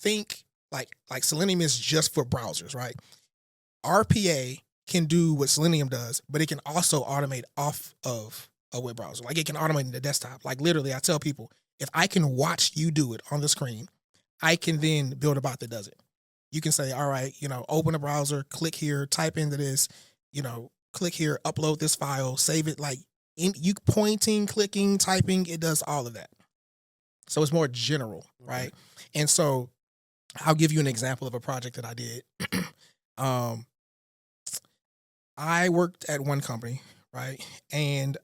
think like Selenium is just for browsers, right? RPA can do what Selenium does, but it can also automate off of a web browser. Like it can automate in the desktop. Like literally, I tell people, if I can watch you do it on the screen, I can then build a bot that does it. You can say, all right, open a browser, click here, type into this, click here, upload this file, save it. Like you pointing, clicking, typing, it does all of that. So it's more general, right? And so I'll give you an example of a project that I did. I worked at one company, right? And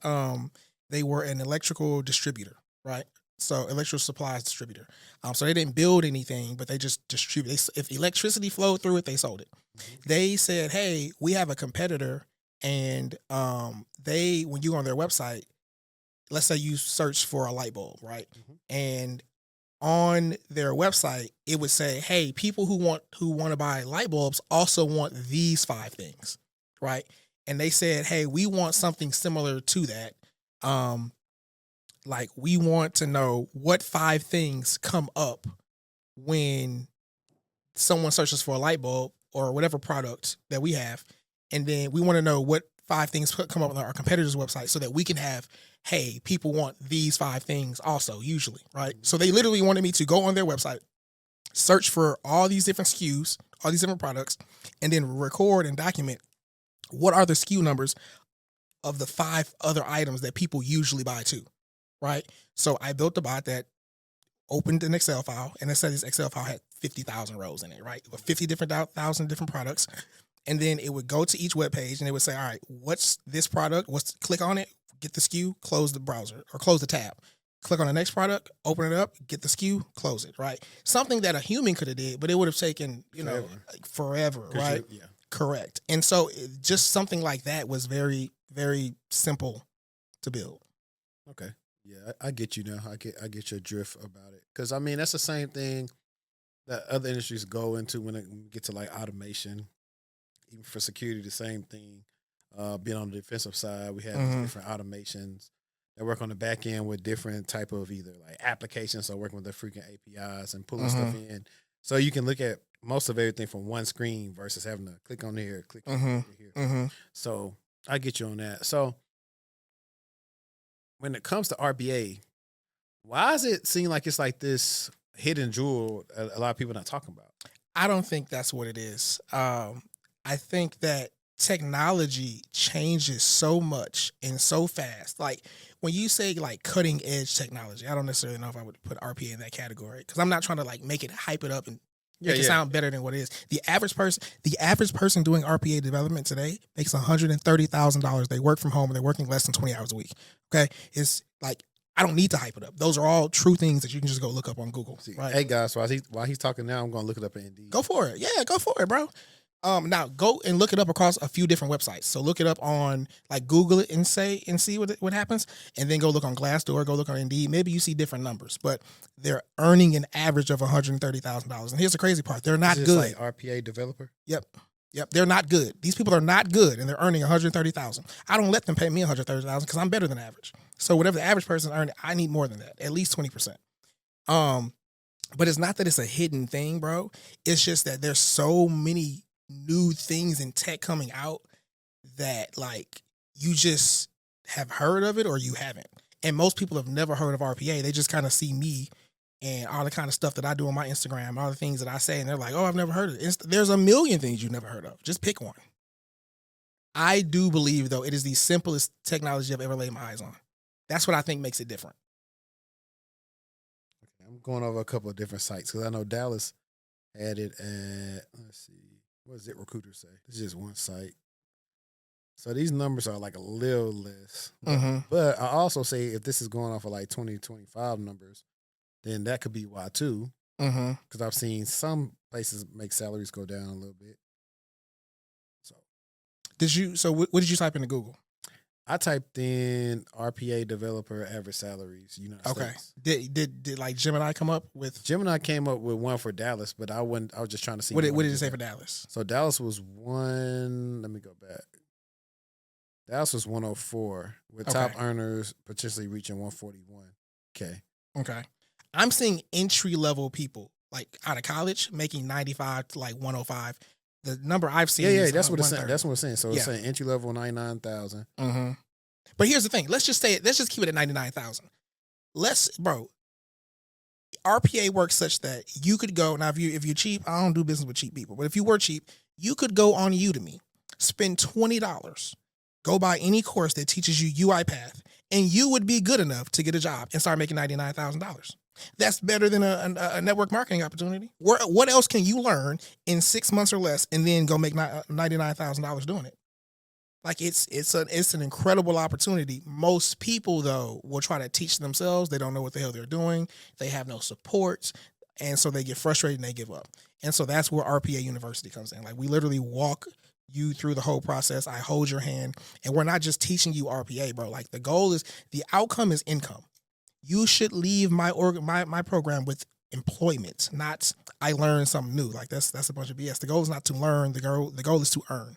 they were an electrical distributor, right? So electrical supplies distributor. So they didn't build anything, but they just distribute. If electricity flowed through it, they sold it. Mm-hmm. They said, hey, we have a competitor, and when you go on their website, let's say you search for a light bulb, right? Mm-hmm. And on their website, it would say, hey, people who want to buy light bulbs also want these 5 things, right? And they said, hey, we want something similar to that. Like we want to know what 5 things come up when someone searches for a light bulb or whatever product that we have. And then we want to know what 5 things come up on our competitor's website so that we can have, hey, people want these 5 things also, usually, right? So they literally wanted me to go on their website, search for all these different SKUs, all these different products, and then record and document what are the SKU numbers of the 5 other items that people usually buy too, right? So I built a bot that opened an Excel file, and it said this Excel file had 50,000 rows in it, right? With 50,000 different products. And then it would go to each web page and it would say, all right, what's this product? Click on it, get the SKU, close the browser or close the tab. click on the next product, open it up, get the SKU, close it, right? Something that a human could have did, but it would have taken, forever, right? Yeah. Correct. And so just something like that was very, very simple to build. Okay. Yeah, I get you now. I get your drift about it. Because, I mean, that's the same thing that other industries go into when it get to, like, automation. Even for security, the same thing. Being on the defensive side, we have these different automations that work on the back end with different type of either, like, applications or working with the freaking APIs and pulling stuff in. So you can look at most of everything from one screen versus having to click on here, click on here. So I get you on that. So when it comes to RPA, why does it seem like it's like this hidden jewel a lot of people not talking about? I don't think that's what it is. I think that technology changes so much and so fast. Like when you say like cutting edge technology, I don't necessarily know if I would put RPA in that category because I'm not trying to like make it hype it up and make it sound better than what it is. The average person doing RPA development today makes $130,000. They work from home and they're working less than 20 hours a week. Okay. It's like, I don't need to hype it up. Those are all true things that you can just go look up on Google. Right? Hey guys, while he's talking now, I'm going to look it up in Indeed. Go for it. Yeah, go for it, bro. Now go and look it up across a few different websites. So look it up on like Google it and see what happens, and then go look on Glassdoor, go look on Indeed. Maybe you see different numbers, but they're earning an average of $130,000. And here's the crazy part: they're not good. Like RPA developer. Yep, they're not good. These people are not good, and they're earning $130,000. I don't let them pay me $130,000 because I'm better than average. So whatever the average person earning, I need more than that, at least 20%. But it's not that it's a hidden thing, bro. It's just that there's so many new things in tech coming out that like you just have heard of it or you haven't. And most people have never heard of RPA. They just kind of see me and all the kind of stuff that I do on my Instagram, all the things that I say, and they're like, oh, I've never heard of it. There's a million things you've never heard of. Just pick one. I do believe, though, it is the simplest technology I've ever laid my eyes on. That's what I think makes it different. Okay, I'm going over a couple of different sites because I know Dallas had it at, let's see, what does ZipRecruiter say? It's just one site. So these numbers are like a little less. But I also say if this is going off of like 2025 numbers, then that could be why too. Because I've seen some places make salaries go down a little bit. So what did you type into Google? I typed in RPA developer average salaries, United States. Did like Gemini come up with? Gemini came up with one for Dallas, but I was just trying to see. What did it say for Dallas? So Dallas was one. Let me go back. Dallas was 104, with top earners potentially reaching 141. Okay. I'm seeing entry level people like out of college making 95 to like 105. The number I've seen, is that's what it's saying. That's what it's saying. So it's saying entry level 99,000. But here's the thing. Let's just keep it at 99,000. Bro. RPA works such that you could go now. If you're cheap, I don't do business with cheap people. But if you were cheap, you could go on Udemy, spend $20, go buy any course that teaches you UiPath, and you would be good enough to get a job and start making $99,000. That's better than a network marketing opportunity. What else can you learn in 6 months or less and then go make $99,000 doing it? Like it's an incredible opportunity. Most people though will try to teach themselves. They don't know what the hell they're doing. They have no support, and so they get frustrated and they give up. And so that's where RPA University comes in. Like we literally walk you through the whole process. I hold your hand, and we're not just teaching you RPA, bro. Like the outcome is income. You should leave my program with employment, not I learned something new. Like that's a bunch of BS. The goal is not to learn. The goal is to earn.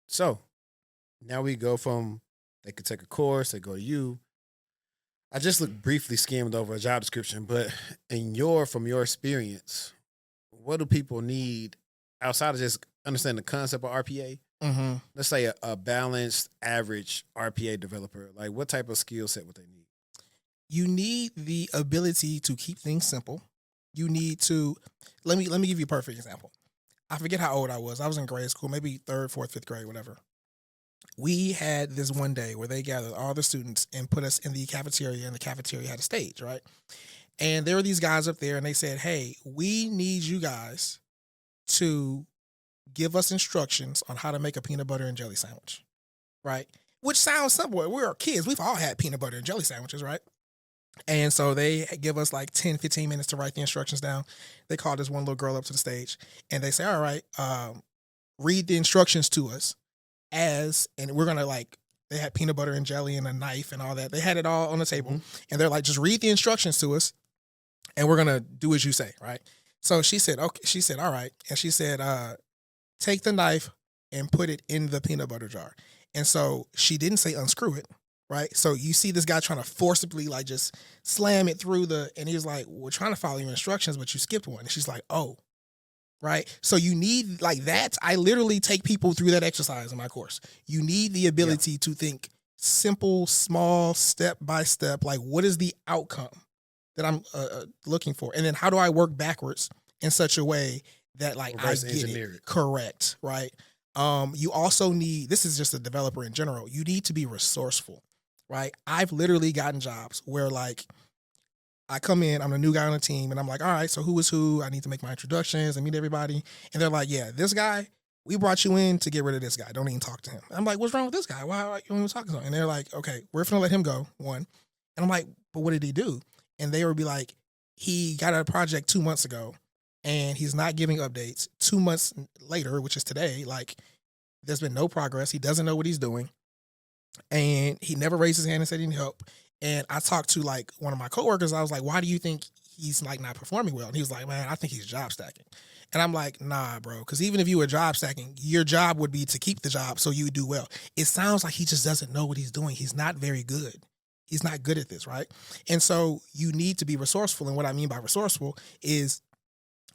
So now we go from they could take a course, they go to you. I just briefly skimmed over a job description, but from your experience, what do people need outside of just understanding the concept of RPA? Let's say a balanced, average RPA developer. Like what type of skill set would they need? You need the ability to keep things simple. You need to let me give you a perfect example. I forget how old I was. I was in grade school, maybe 3rd, 4th, 5th grade, whatever. We had this one day where they gathered all the students and put us in the cafeteria, and the cafeteria had a stage, right? And there were these guys up there, and they said, hey, we need you guys to give us instructions on how to make a peanut butter and jelly sandwich, right? Which sounds simple. We're kids. We've all had peanut butter and jelly sandwiches, right? And so they give us like 10, 15 minutes to write the instructions down. They call this one little girl up to the stage and they say, all right, read the instructions to us and we're going to like, they had peanut butter and jelly and a knife and all that. They had it all on the table. And they're like, just read the instructions to us and we're going to do as you say, right? So she said, okay. She said, all right. And she said, take the knife and put it in the peanut butter jar. And so she didn't say unscrew it, right? So you see this guy trying to forcibly like just slam it through and he was like, we're trying to follow your instructions, but you skipped one. And she's like, oh, right? So you need like that. I literally take people through that exercise in my course. You need the ability to think simple, small, step by step, like what is the outcome that I'm looking for? And then how do I work backwards in such a way that like I get it correct, right? You also need, this is just a developer in general, you need to be resourceful, right? I've literally gotten jobs where like I come in, I'm the new guy on the team and I'm like, all right, so who is who? I need to make my introductions and meet everybody. And they're like, yeah, this guy, we brought you in to get rid of this guy. Don't even talk to him. I'm like, what's wrong with this guy? Why are you even talking to him? And they're like, okay, we're going to let him go, one. And I'm like, but what did he do? And they would be like, he got a project 2 months ago and he's not giving updates. 2 months later, which is today, like there's been no progress. He doesn't know what he's doing. And he never raised his hand and said he needed help. And I talked to like one of my coworkers. I was like, why do you think he's like not performing well? And he was like, man, I think he's job stacking. And I'm like, nah, bro. Because even if you were job stacking, your job would be to keep the job so you do well. It sounds like he just doesn't know what he's doing. He's not very good. He's not good at this, right? And so you need to be resourceful. And what I mean by resourceful is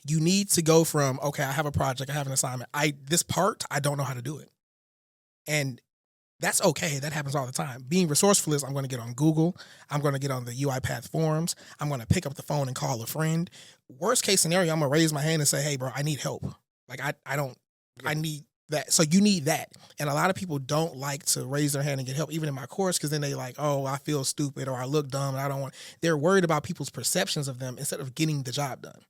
you need to go from, okay, I have a project, I have an assignment. This part, I don't know how to do it. And that's okay. That happens all the time. Being resourceful is I'm going to get on Google. I'm going to get on the UiPath forums. I'm going to pick up the phone and call a friend. Worst case scenario, I'm going to raise my hand and say, hey, bro, I need help. Like, I need that. So you need that. And a lot of people don't like to raise their hand and get help, even in my course, because then they like, oh, I feel stupid or I look dumb and I don't want. They're worried about people's perceptions of them instead of getting the job done.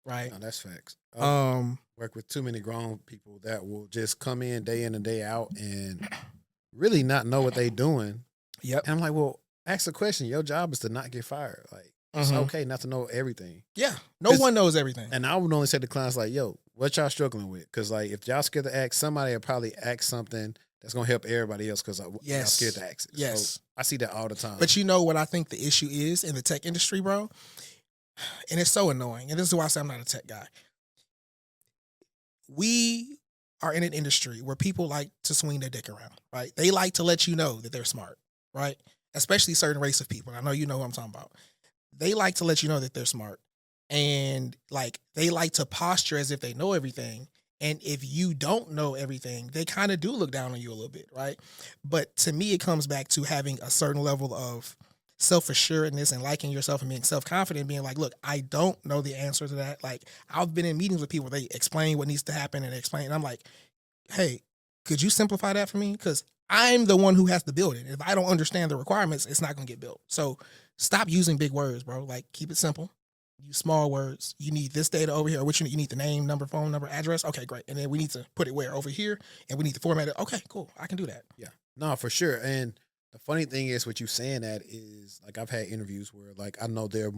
Right. No, that's facts. Work with too many grown people that will just come in and day out and really not know what they doing. Yep. And I'm like, well, ask the question. Your job is to not get fired. Like, it's okay not to know everything. Yeah. No one knows everything. And I would only say to clients like, yo, what y'all struggling with? Because like, if y'all scared to ask, somebody will probably ask something that's going to help everybody else because y'all scared to ask it. Yes. So I see that all the time. But you know what I think the issue is in the tech industry, bro? And it's so annoying. And this is why I say I'm not a tech guy. We are in an industry where people like to swing their dick around, right? They like to let you know that they're smart, right? Especially certain race of people. I know you know what I'm talking about. They like to let you know that they're smart. And like they like to posture as if they know everything. And if you don't know everything, they kind of do look down on you a little bit, right? But to me, it comes back to having a certain level of self-assuredness and liking yourself and being self-confident, being like, look, I don't know the answer to that. Like, I've been in meetings with people, they explain what needs to happen and explain. And I'm like, hey, could you simplify that for me? Because I'm the one who has to build it. If I don't understand the requirements, it's not going to get built. So stop using big words, bro. Like, keep it simple. Use small words. You need this data over here. Which you need the name, number, phone number, address. Okay, great. And then we need to put it where? Over here. And we need to format it. Okay, cool. I can do that. Yeah. No, for sure. And the funny thing is, what you saying that is like I've had interviews where like I know the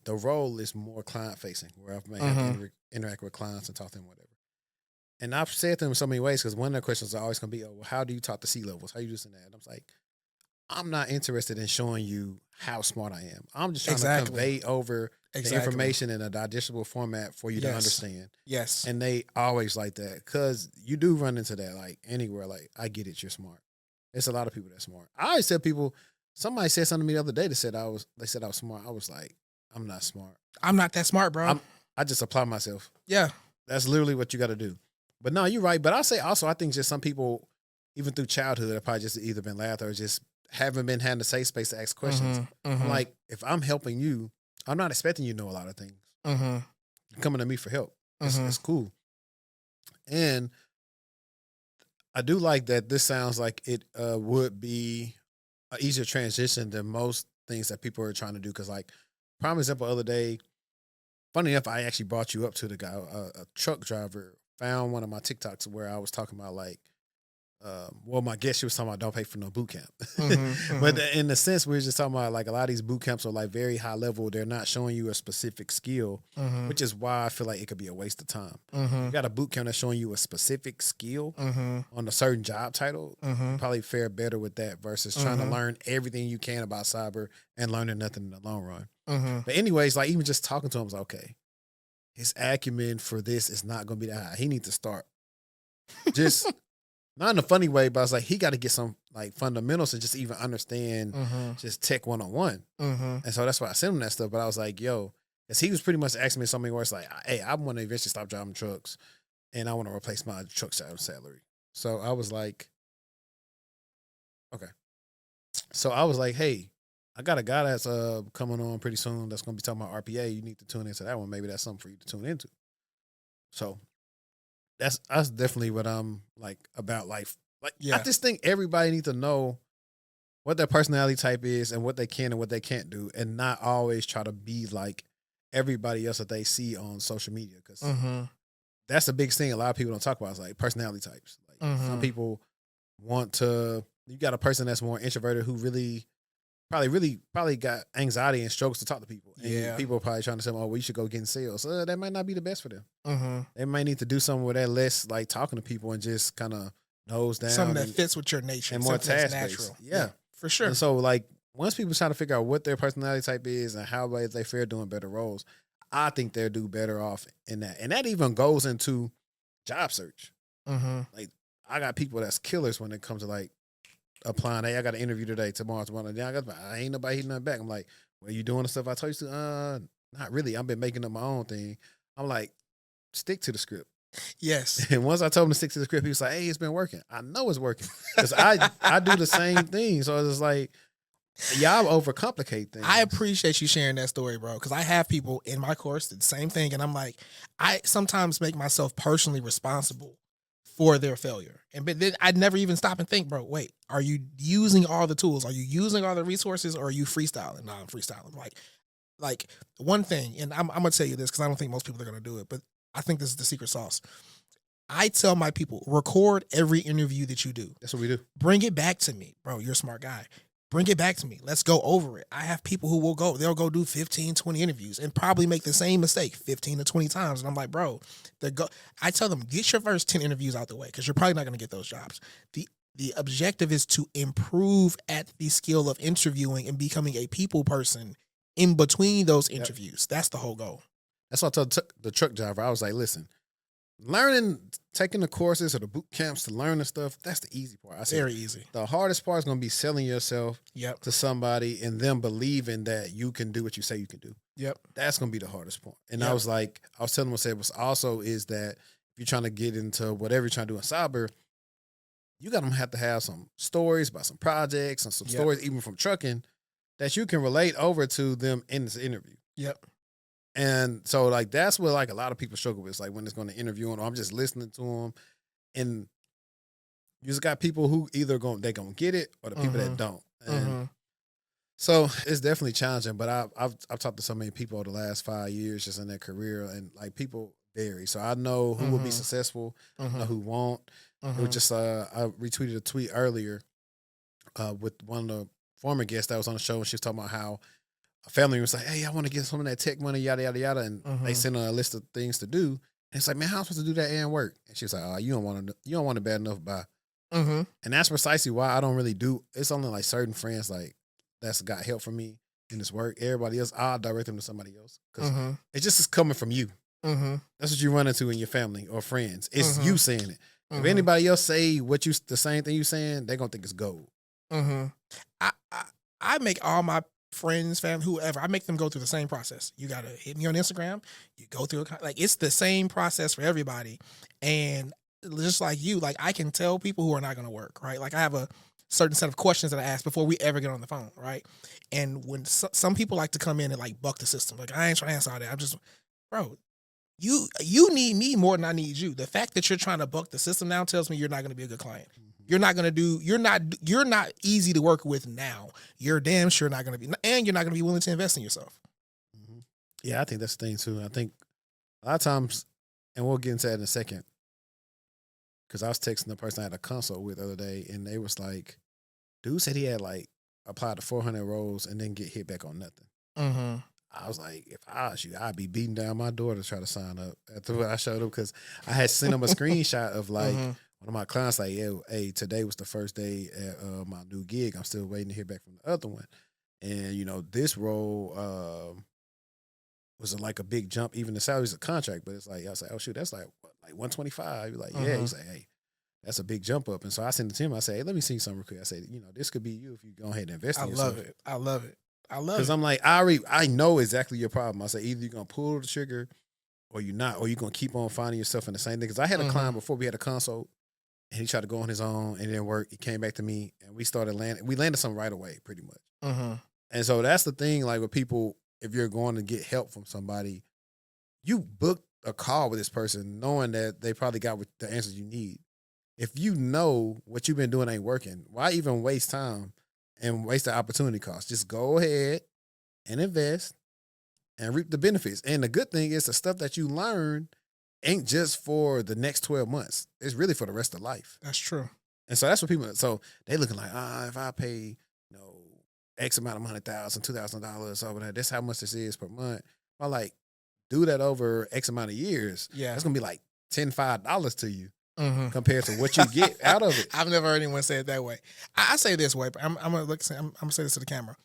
role is more client facing, where I've have to interact with clients and talk to them, whatever. And I've said to them in so many ways because one of their questions are always going to be, oh, well, how do you talk to C-levels? How you just in that? And I'm like, I'm not interested in showing you how smart I am. I'm just trying to convey over the information in a digestible format for you to understand. Yes. And they always like that because you do run into that like anywhere. Like, I get it, you're smart. There's a lot of people that's smart. I always tell people, somebody said something to me the other day that said I was smart. I was like, I'm not smart. I'm not that smart, bro. I just apply myself. Yeah. That's literally what you got to do. But no, you're right. But I'll say also, I think just some people, even through childhood, have probably just either been laughed or just haven't been having the safe space to ask questions. I'm like, if I'm helping you, I'm not expecting you to know a lot of things. You're coming to me for help. It's cool. And I do like that this sounds like it would be an easier transition than most things that people are trying to do. Because like, prime example, the other day, funny enough, I actually brought you up to the guy, a truck driver, found one of my TikToks where I was talking about like well, my guest, she was talking about don't pay for no boot camp. Mm-hmm, But in the sense, we were just talking about like a lot of these boot camps are like very high level. They're not showing you a specific skill, mm-hmm, which is why I feel like it could be a waste of time. mm-hmm, You got a boot camp that's showing you a specific skill mm-hmm, on a certain job title. mm-hmm, You probably fare better with that versus trying to learn everything you can about cyber and learning nothing in the long run. mm-hmm. But anyways, like even just talking to him, I was like, okay, his acumen for this is not going to be that high. He needs to start just not in a funny way, but I was like, he got to get some like fundamentals to just even understand just tech 101. Mm-hmm. And so that's why I sent him that stuff. But I was like, yo, because he was pretty much asking me something where it's like, hey, I want to eventually stop driving trucks and I want to replace my truck salary. So I was like, okay. So I was like, hey, I got a guy that's coming on pretty soon that's going to be talking about RPA. You need to tune into that one. Maybe that's something for you to tune into. So that's definitely what I'm like about life. Like, I just think everybody needs to know what their personality type is and what they can and what they can't do, and not always try to be like everybody else that they see on social media. Because that's the biggest thing a lot of people don't talk about is like personality types. Like some people want to, you got a person that's more introverted who really probably got anxiety and struggles to talk to people. And people are probably trying to say, oh, well, you should go get in sales. That might not be the best for them. They might need to do something where they're less like talking to people and just kind of nose down. Something that fits with your nature. And more task-based. Yeah, for sure. And so like once people try to figure out what their personality type is and how they fare doing better roles, I think they'll do better off in that. And that even goes into job search. Like I got people that's killers when it comes to like applying. Hey, I got an interview today, tomorrow. I ain't nobody hitting nothing back. I'm like, well, you doing the stuff I told you to? Not really. I've been making up my own thing. I'm like, stick to the script. Yes. And once I told him to stick to the script, he was like, hey, it's been working. I know it's working. Because I do the same thing. So it's like, y'all overcomplicate things. I appreciate you sharing that story, bro, because I have people in my course that the same thing. And I'm like, I sometimes make myself personally responsible for their failure. But then I'd never even stop and think, bro, wait, are you using all the tools? Are you using all the resources, or are you freestyling? No, I'm freestyling. Like one thing, and I'm going to tell you this because I don't think most people are going to do it, but I think this is the secret sauce. I tell my people, record every interview that you do. That's what we do. Bring it back to me. Bro, you're a smart guy. Bring it back to me. Let's go over it. I have people who will go. They'll go do 15, 20 interviews and probably make the same mistake 15 to 20 times. And I'm like, bro, I tell them, get your first 10 interviews out the way because you're probably not going to get those jobs. The objective is to improve at the skill of interviewing and becoming a people person in between those interviews. That's the whole goal. That's what I told the truck driver. I was like, listen, taking the courses or the boot camps to learn the stuff, that's the easy part. I said, very easy. The hardest part is going to be selling yourself to somebody and them believing that you can do what you say you can do. Yep. That's going to be the hardest part. And I was telling them, I said, also is that if you're trying to get into whatever you're trying to do in cyber, you got to have some stories about some projects and some stories even from trucking that you can relate over to them in this interview. Yep. And so, like, that's what, like, a lot of people struggle with. It's like when it's going to interview them, or I'm just listening to them. And you just got people who either they're going to get it or the people that don't. And so it's definitely challenging. But I've talked to so many people over the last 5 years just in their career. And, like, people vary. So I know who will be successful, I know who won't. It was just, I retweeted a tweet earlier with one of the former guests that was on the show. And she was talking about how a family was like, hey, I want to get some of that tech money, yada, yada, yada. And they sent her a list of things to do. And it's like, man, how am I supposed to do that and work? And she was like, oh, you don't want it bad enough by. And that's precisely why I don't really do. It's only like certain friends like that's got help from me in this work. Everybody else, I'll direct them to somebody else. Because it just is coming from you. That's what you run into in your family or friends. It's you saying it. If anybody else say the same thing you saying, they're going to think it's gold. I make all my friends, family, whoever, I make them go through the same process. You got to hit me on Instagram. You go through like it's the same process for everybody. And just like you, like I can tell people who are not going to work, right? Like I have a certain set of questions that I ask before we ever get on the phone, right? And when some people like to come in and like buck the system, like I ain't trying to answer all that. I'm just, bro, you need me more than I need you. The fact that you're trying to buck the system now tells me you're not going to be a good client. You're not easy to work with now. You're damn sure not going to be, and you're not going to be willing to invest in yourself. Yeah, I think that's the thing too. I think a lot of times, and we'll get into that in a second, because I was texting the person I had a consult with the other day, and they was like, dude said he had like applied to 400 roles and then get hit back on nothing. Mm-hmm. I was like, if I was you, I'd be beating down my door to try to sign up after what I showed him, because I had sent him a screenshot of like one of my clients like, yeah, hey, today was the first day at my new gig. I'm still waiting to hear back from the other one. And, you know, this role was like a big jump. Even the salary's a contract, but it's like, I was like, oh, shoot, that's like, what, like 125? You're like, yeah. He's like, hey, that's a big jump up. And so I sent it to him. I said, hey, let me see something real quick. I said, you know, this could be you if you go ahead and invest in yourself. I love it. Because I'm like, I know exactly your problem. I said, either you're going to pull the trigger or you're not, or you're going to keep on finding yourself in the same thing. Because I had a client before we had a consult, and he tried to go on his own, and it didn't work. He came back to me, and we landed something right away, pretty much. And so that's the thing, like with people, if you're going to get help from somebody, you book a call with this person knowing that they probably got the answers you need. If you know what you've been doing ain't working, why even waste time and waste the opportunity cost? Just go ahead and invest and reap the benefits. And the good thing is the stuff that you learn ain't just for the next 12 months. It's really for the rest of life. That's true. And so that's what people, so they looking like, if I pay, you know, X amount of $100,000, $2,000 over there, that's how much this is per month. I like, do that over X amount of years. Yeah. That's going to be like $5 to you. Compared to what you get out of it. I've never heard anyone say it that way. I say it this way, but I'm gonna say this to the camera.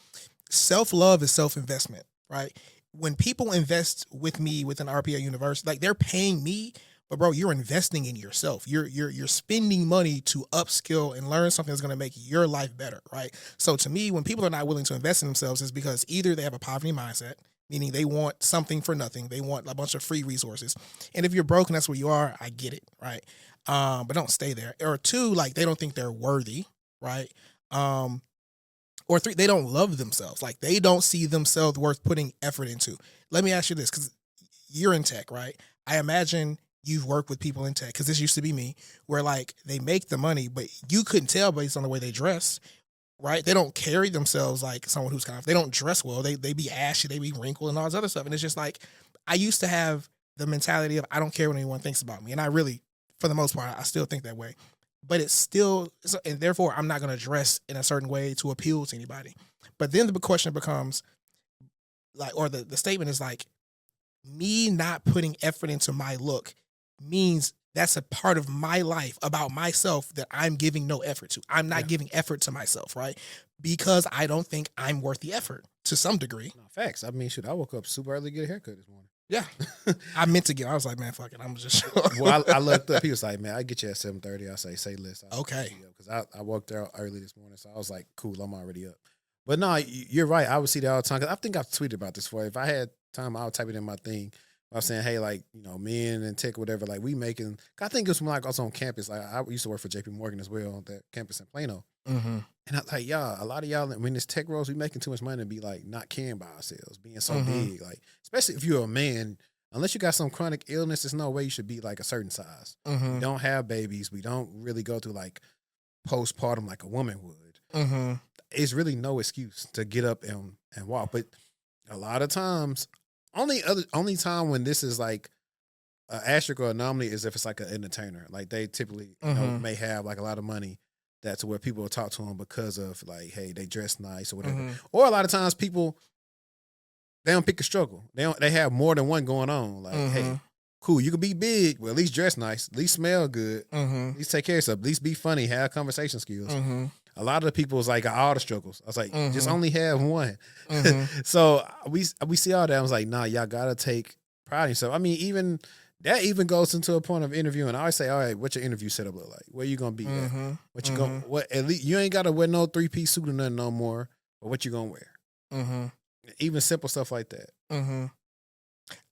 Self-love is self-investment, right? When people invest with me within RPA University, like they're paying me, but bro, you're investing in yourself. You're spending money to upskill and learn something that's gonna make your life better, right? So to me, when people are not willing to invest in themselves, is because either they have a poverty mindset, meaning they want something for nothing. They want a bunch of free resources. And if you're broke and that's where you are, I get it, right? But don't stay there. Or two, like they don't think they're worthy, right? Or three, they don't love themselves. Like they don't see themselves worth putting effort into. Let me ask you this, because you're in tech, right? I imagine you've worked with people in tech, because this used to be me, where like they make the money, but you couldn't tell based on the way they dress, right? They don't carry themselves like someone who's they don't dress well. They be ashy, they be wrinkled and all this other stuff. And it's just like, I used to have the mentality of, I don't care what anyone thinks about me. And I really, for the most part, I still think that way. But it's still, and therefore I'm not going to dress in a certain way to appeal to anybody. But then the question becomes like, or the statement is like, me not putting effort into my look means that's a part of my life about myself that I'm giving no effort to. I'm not giving effort to myself, right? Because I don't think I'm worth the effort to some degree. No, facts. I mean, shoot, I woke up super early to get a haircut this morning. Yeah. I meant to I was like, man, fuck it. I'm just Well, I looked up. He was like, man, I get you at 7:30. I say less. Okay. Because I woke out early this morning. So I was like, cool, I'm already up. But no, you're right. I would see that all the time. Because I think I've tweeted about this before. If I had time, I would type it in my thing. I was saying, hey, like, you know, men and tech or whatever, like we making, I think it was like also on campus. Like I used to work for JP Morgan as well on that campus in Plano. And I was like, y'all, a lot of y'all, when this tech roles, we making too much money to be like not caring about ourselves, being so big. Like, especially if you're a man, unless you got some chronic illness, there's no way you should be like a certain size. We don't have babies. We don't really go through like postpartum like a woman would. It's really no excuse to get up and walk. But a lot of times, only time when this is like an asterisk or anomaly is if it's like an entertainer. Like they typically you know, may have like a lot of money. That's where people will talk to them because of like, hey, they dress nice or whatever. Or a lot of times people, they don't pick a struggle. They have more than one going on. Like, hey, cool, you can be big, but at least dress nice, at least smell good, at least take care of yourself, at least be funny, have conversation skills. A lot of the people is like all the struggles. I was like, just only have one. So we see all that. I was like, nah, y'all gotta take pride in yourself. I mean, even that even goes into a point of interviewing. I always say, all right, what's your interview setup look like? Where you gonna be at? What you gonna at least you ain't gotta wear no 3-piece suit or nothing no more, but what you gonna wear? Even simple stuff like that.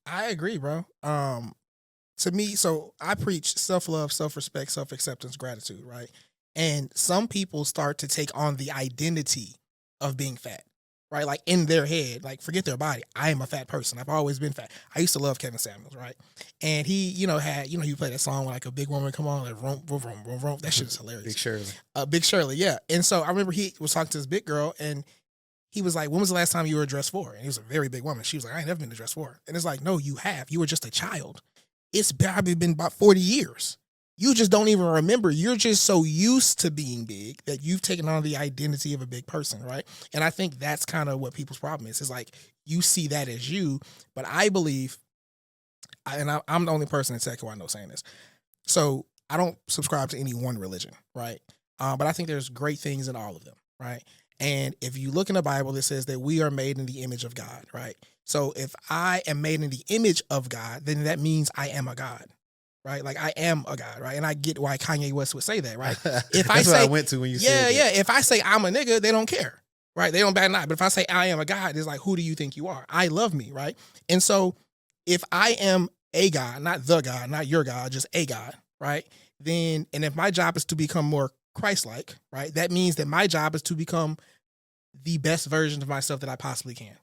I agree, bro. To me, so I preach self-love, self-respect, self-acceptance, gratitude, right? And some people start to take on the identity of being fat, right? Like in their head, like forget their body. I am a fat person. I've always been fat. I used to love Kevin Samuels, right? And he, he played that song with like a big woman come on, like vroom, vroom, vroom, vroom, vroom. That shit is hilarious. Big Shirley. Big Shirley, yeah. And so I remember he was talking to this big girl and he was like, when was the last time you were dressed for? And he was a very big woman. She was like, I ain't never been dressed for. And it's like, no, you have. You were just a child. It's probably been about 40 years. You just don't even remember. You're just so used to being big that you've taken on the identity of a big person, right? And I think that's kind of what people's problem is. It's like you see that as you, but I believe, I'm the only person in tech who I know saying this. So I don't subscribe to any one religion, right? But I think there's great things in all of them, right? And if you look in the Bible, it says that we are made in the image of God, right? So if I am made in the image of God, then that means I am a God. Right, like I am a God, right, and I get why Kanye West would say that, right? If That's I say, what I went to when you said that. If I say I'm a nigga, they don't care, right? They don't bat an eye. But if I say I am a God, it's like, who do you think you are? I love me, right? And so, if I am a God, not the God, not your God, just a God, right? Then, and if my job is to become more Christ-like, right, that means that my job is to become the best version of myself that I possibly can.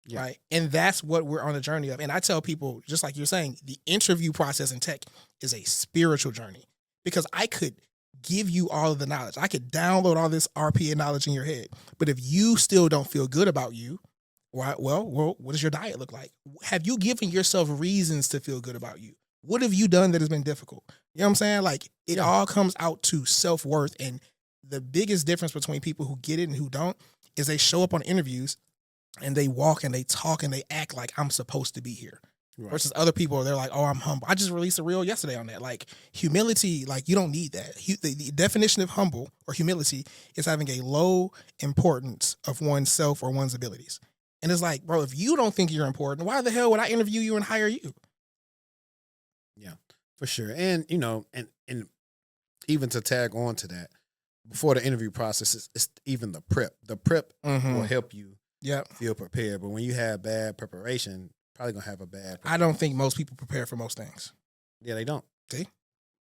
Yeah. Right. And that's what we're on the journey of. And I tell people, just like you're saying, the interview process in tech is a spiritual journey, because I could give you all of the knowledge. I could download all this RPA knowledge in your head. But if you still don't feel good about you, well, what does your diet look like? Have you given yourself reasons to feel good about you? What have you done that has been difficult? You know what I'm saying? Like, it all comes out to self-worth. And the biggest difference between people who get it and who don't is they show up on interviews and they walk and they talk and they act like I'm supposed to be here. Right. Versus other people, they're like, oh, I'm humble. I just released a reel yesterday on that. Like, humility, like, you don't need that. The definition of humble or humility is having a low importance of oneself or one's abilities. And it's like, bro, if you don't think you're important, why the hell would I interview you and hire you? Yeah, for sure. And, you know, and even to tag on to that, before the interview process, it's even the prep. The prep will help you feel prepared. But when you have bad preparation, probably going to have a bad preparation. I don't think most people prepare for most things. Yeah, they don't. See?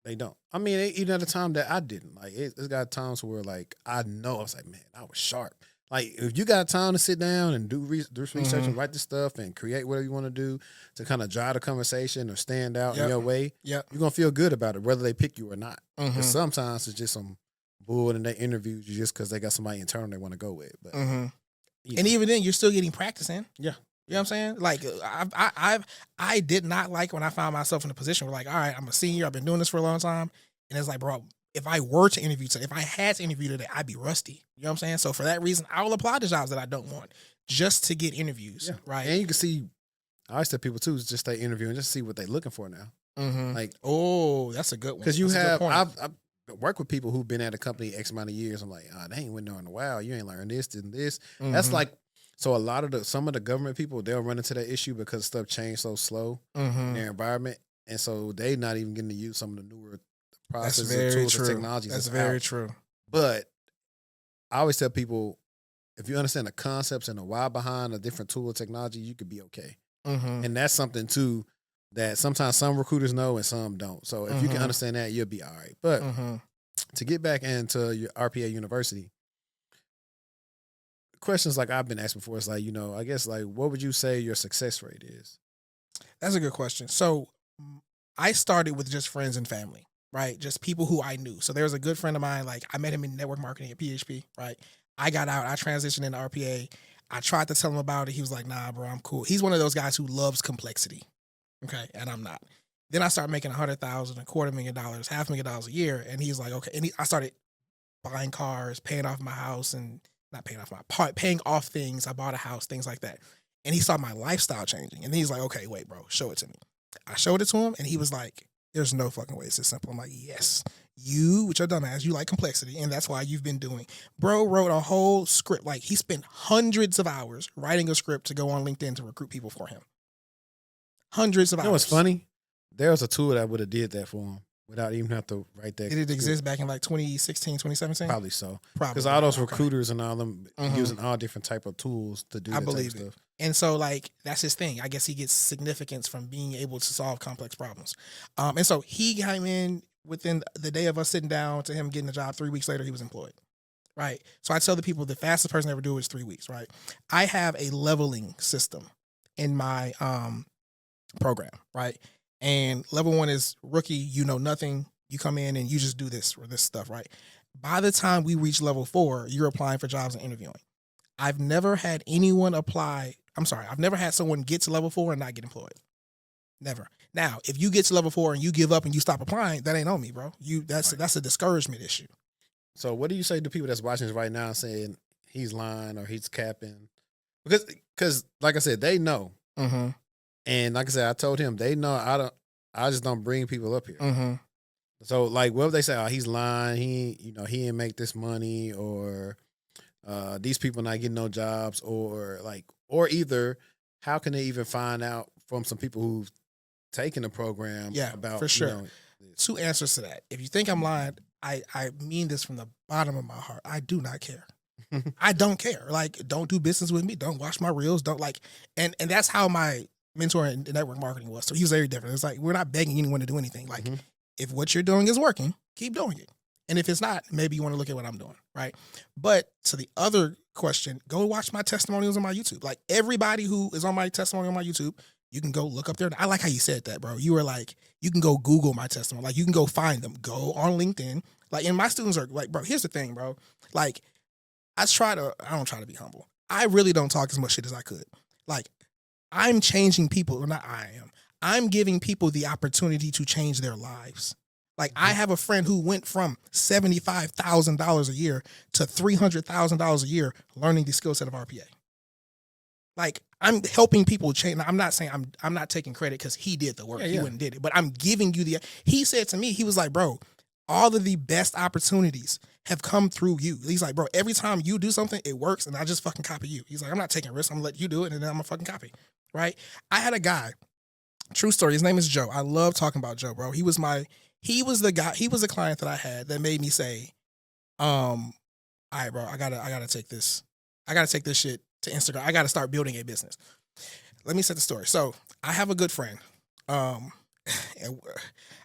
They don't. I mean, even at the time that I didn't. Like, it's got times where, like, I know, I was like, man, I was sharp. Like, if you got time to sit down and do research and write this stuff and create whatever you want to do to kind of drive the conversation or stand out in your way, you're going to feel good about it, whether they pick you or not. Because sometimes it's just some bull and they interview you just because they got somebody internal they want to go with. But and even then, you're still getting practice in. Yeah. You know what I'm saying? Like, I did not like when I found myself in a position where, like, all right, I'm a senior, I've been doing this for a long time. And it's like, bro, if I were to interview today, if I had to interview today, I'd be rusty. You know what I'm saying? So for that reason, I will apply to jobs that I don't want just to get interviews. Right. And you can see, I always tell people too, is just stay interviewing, just see what they're looking for now. Like, oh, that's a good one. Because you have, I've worked with people who've been at a company X amount of years. I'm like, they ain't went there in a while. You ain't learned this and this. That's like, so a lot of some of the government people, they'll run into that issue because stuff changed so slow in their environment. And so they not even getting to use some of the newer processes and tools and technologies. That's very true. But I always tell people, if you understand the concepts and the why behind a different tool or technology, you could be okay. And that's something too that sometimes some recruiters know and some don't. So if you can understand that, you'll be all right. But to get back into your RPA University, questions like I've been asked before is like, you know, I guess like, what would you say your success rate is? That's a good question. So I started with just friends and family, right? Just people who I knew. So there was a good friend of mine, like I met him in network marketing at PHP, right? I got out, I transitioned into RPA. I tried to tell him about it. He was like, nah, bro, I'm cool. He's one of those guys who loves complexity. Okay. And I'm not. Then I started making $100,000, $250,000, $500,000 a year. And he's like, okay. And I started buying cars, paying off my house and not paying off paying off things. I bought a house, things like that. And he saw my lifestyle changing. And he's like, okay, wait, bro, show it to me. I showed it to him and he was like, there's no fucking way it's this simple. I'm like, yes, you, with your dumb ass, you like complexity. And that's why you've been doing. Bro wrote a whole script. Like he spent hundreds of hours writing a script to go on LinkedIn to recruit people for him. Hundreds of hours. You know what's funny? There was a tool that would have did that for him without even have to write that. Did it exist back in like 2016, 2017? Probably so. Probably. Because all those recruiters and all them using all different type of tools to do that type of stuff. And so like, that's his thing. I guess he gets significance from being able to solve complex problems. And so he came in within the day of us sitting down to him getting a job. 3 weeks later, he was employed. Right. So I tell the people the fastest person to ever do it is 3 weeks. Right. I have a leveling system in my program. Right. And level 1 is rookie, you know nothing. You come in and you just do this or this stuff, right? By the time we reach level 4, you're applying for jobs and interviewing. I've never had anyone apply. I've never had someone get to level 4 and not get employed. Never. Now, if you get to level 4 and you give up and you stop applying, that ain't on me, bro. That's a discouragement issue. So what do you say to people that's watching this right now saying he's lying or he's capping? Because like I said, they know. Mm-hmm. And like I said, I told him they know I just don't bring people up here. Mm-hmm. So like what if they say, oh, he's lying, he didn't make this money, or these people not getting no jobs, or either how can they even find out from some people who've taken the program about for sure. Two answers to that. If you think I'm lying, I mean this from the bottom of my heart. I do not care. I don't care. Like, don't do business with me. Don't watch my reels. Don't and that's how my mentor in network marketing was. So he was very different. It's like, we're not begging anyone to do anything. Like, if what you're doing is working, keep doing it. And if it's not, maybe you want to look at what I'm doing, right? But to the other question, go watch my testimonials on my YouTube. Like, everybody who is on my testimonial on my YouTube, you can go look up there. I like how you said that, bro. You were like, you can go Google my testimony. Like, you can go find them. Go on LinkedIn. Like, and my students are like, bro, here's the thing, bro. Like, I don't try to be humble. I really don't talk as much shit as I could. Like, I'm changing people, or not I am. I'm giving people the opportunity to change their lives. Like, I have a friend who went from $75,000 a year to $300,000 a year learning the skill set of RPA. Like, I'm helping people change. Now, I'm not saying I'm not taking credit because he did the work. He went and did it. But I'm giving you he said to me, he was like, bro, all of the best opportunities have come through you. He's like, bro, every time you do something, it works, and I just fucking copy you. He's like, I'm not taking risks. I'm gonna let you do it, and then I'm gonna fucking copy. Right? I had a guy, true story, his name is Joe. I love talking about Joe, bro. He was a client that I had that made me say, all right, bro, I gotta take this shit to Instagram. I gotta start building a business. Let me set the story. So I have a good friend. And